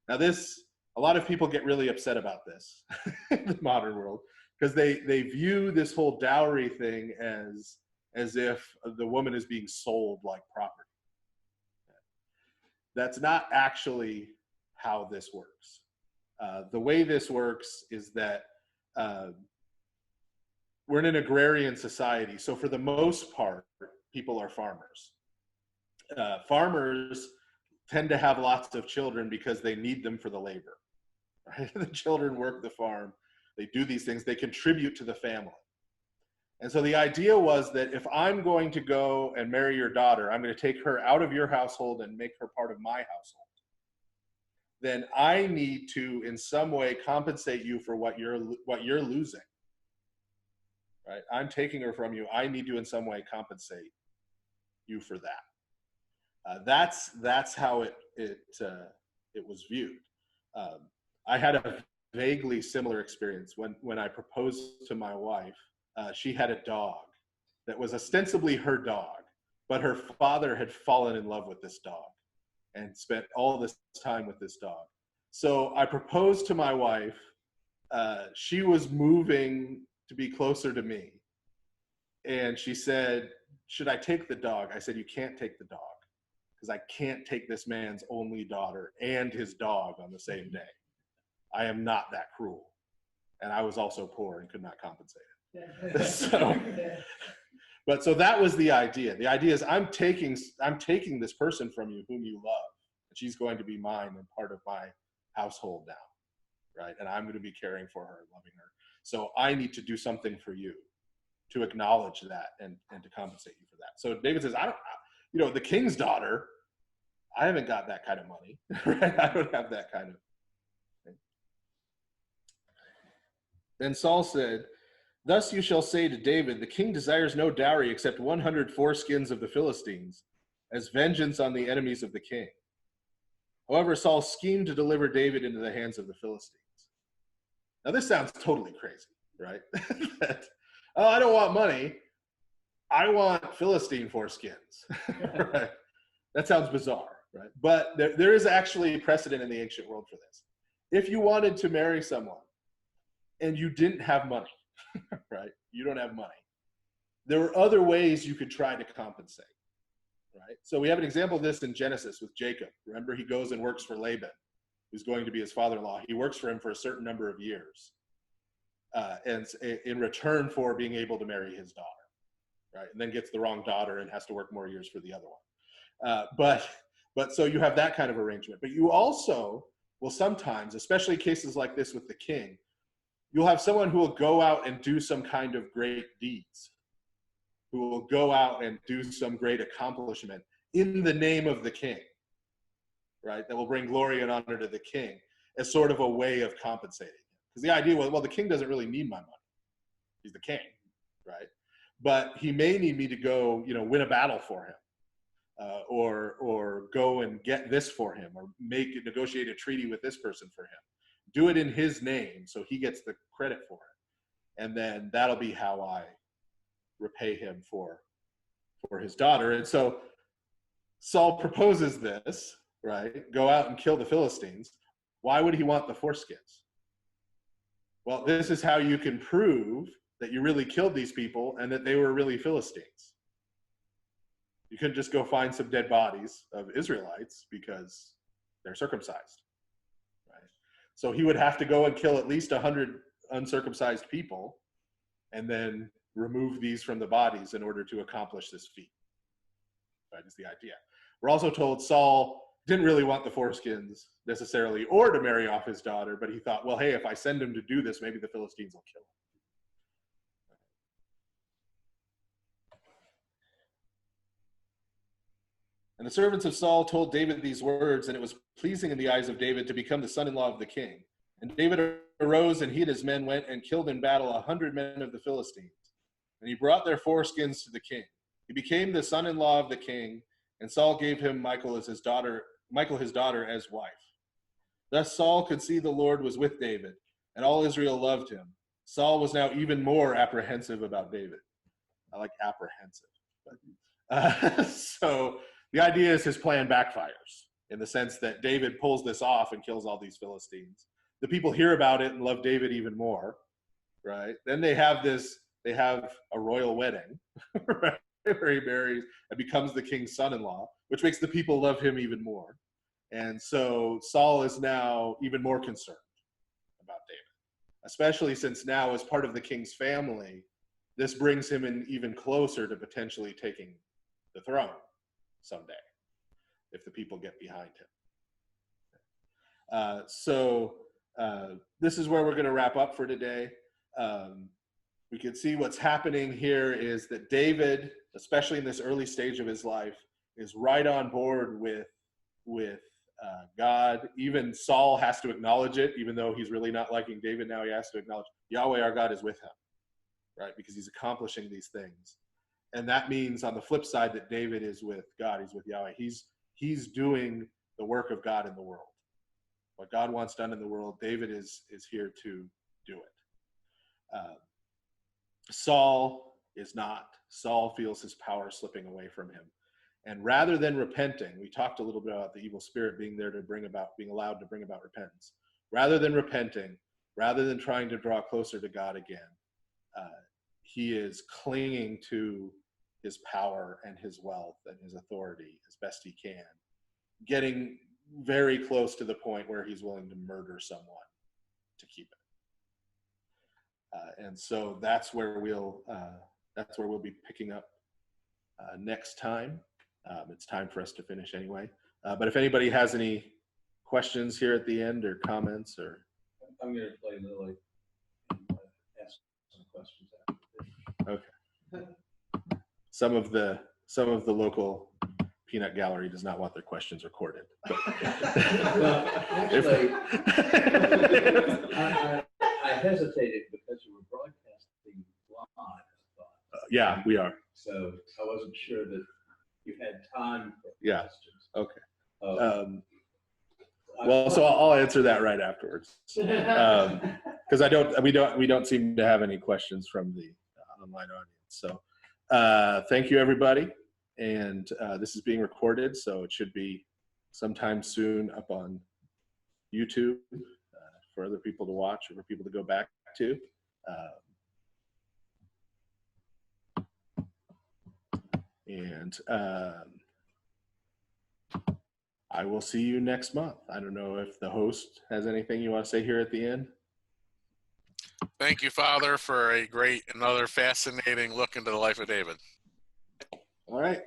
Now, this A lot of people get really upset about this in the modern world because they view this whole dowry thing as if the woman is being sold like property. That's not actually how this works. The way this works is that we're in an agrarian society. So for the most part, people are farmers. Farmers tend to have lots of children because they need them for the labor. Right? The children work the farm. They do these things. They contribute to the family. And so the idea was that if I'm going to go and marry your daughter, I'm going to take her out of your household and make her part of my household. Then I need to, in some way, compensate you for what you're losing. Right? I'm taking her from you. I need to, in some way, compensate you for that. That's how it was viewed. I had a vaguely similar experience when I proposed to my wife. She had a dog that was ostensibly her dog, but her father had fallen in love with this dog and spent all this time with this dog. So I proposed to my wife. She was moving to be closer to me. And she said, should I take the dog? I said, you can't take the dog because I can't take this man's only daughter and his dog on the same day. I am not that cruel. And I was also poor and could not compensate it. So that was the idea. The idea is I'm taking this person from you whom you love, and she's going to be mine and part of my household now, right? And I'm going to be caring for her and loving her. So I need to do something for you to acknowledge that and to compensate you for that. So David says, the king's daughter, I haven't got that kind of money, right? I don't have that kind of thing. Then Saul said, thus you shall say to David, the king desires no dowry except 100 foreskins of the Philistines as vengeance on the enemies of the king. However, Saul schemed to deliver David into the hands of the Philistines. Now this sounds totally crazy, right? I don't want money. I want Philistine foreskins. Right? That sounds bizarre, right? But there is actually precedent in the ancient world for this. If you wanted to marry someone and you didn't have money, right? You don't have money. There were other ways you could try to compensate, right? So we have an example of this in Genesis with Jacob. Remember, he goes and works for Laban, who's going to be his father-in-law. He works for him for a certain number of years, and in return for being able to marry his daughter, right? And then gets the wrong daughter and has to work more years for the other one. But so you have that kind of arrangement. But you also will sometimes, especially cases like this with the king, you'll have someone who will go out and do some kind of great deeds, who will go out and do some great accomplishment in the name of the king, right? That will bring glory and honor to the king as sort of a way of compensating him. Because the idea was, well, the king doesn't really need my money. He's the king, right? But he may need me to go, win a battle for him, or go and get this for him, or negotiate a treaty with this person for him. Do it in his name so he gets the credit for it. And then that'll be how I repay him for his daughter. And so Saul proposes this, right? Go out and kill the Philistines. Why would he want the foreskins? Well, this is how you can prove that you really killed these people and that they were really Philistines. You couldn't just go find some dead bodies of Israelites because they're circumcised. So he would have to go and kill at least 100 uncircumcised people and then remove these from the bodies in order to accomplish this feat. That is the idea. We're also told Saul didn't really want the foreskins necessarily or to marry off his daughter, but he thought, well, hey, if I send him to do this, maybe the Philistines will kill him. And the servants of Saul told David these words, and it was pleasing in the eyes of David to become the son-in-law of the king. And David arose, and he and his men went and killed in battle 100 men of the Philistines. And he brought their foreskins to the king. He became the son-in-law of the king, and Saul gave him Michal his daughter as wife. Thus Saul could see the Lord was with David, and all Israel loved him. Saul was now even more apprehensive about David. I like apprehensive. So the idea is his plan backfires, in the sense that David pulls this off and kills all these Philistines. The people hear about it and love David even more, right? Then they have a royal wedding, right? Where he marries and becomes the king's son-in-law, which makes the people love him even more. And so Saul is now even more concerned about David, especially since now, as part of the king's family, this brings him in even closer to potentially taking the throne someday, if the people get behind him. So this is where we're going to wrap up for today. We can see what's happening here is that David, especially in this early stage of his life, is right on board with God. Even Saul has to acknowledge it, even though he's really not liking David now. He has to acknowledge Yahweh, our God, is with him, right? Because he's accomplishing these things. And that means on the flip side that David is with God. He's with Yahweh. He's doing the work of God in the world. What God wants done in the world, David is here to do it. Saul is not. Saul feels his power slipping away from him. And rather than repenting, we talked a little bit about the evil spirit being there to being allowed to bring about repentance. Rather than repenting, rather than trying to draw closer to God again, he is clinging to his power and his wealth and his authority as best he can, getting very close to the point where he's willing to murder someone to keep it. And so that's where we'll be picking up next time. It's time for us to finish anyway. But if anybody has any questions here at the end or comments, or I'm going to play Lily and ask some questions after this. Okay. Some of the local peanut gallery does not want their questions recorded. Well, actually, I hesitated because you were broadcasting live, I thought. Yeah, we are. So I wasn't sure that you had time for questions. Okay. Well, so I'll answer that right afterwards, because we don't seem to have any questions from the online audience. So thank you, everybody, and this is being recorded, so it should be sometime soon up on YouTube for other people to watch or for people to go back to. And I will see you next month. I don't know if the host has anything you want to say here at the end. Thank you, Father, for another fascinating look into the life of David. All right.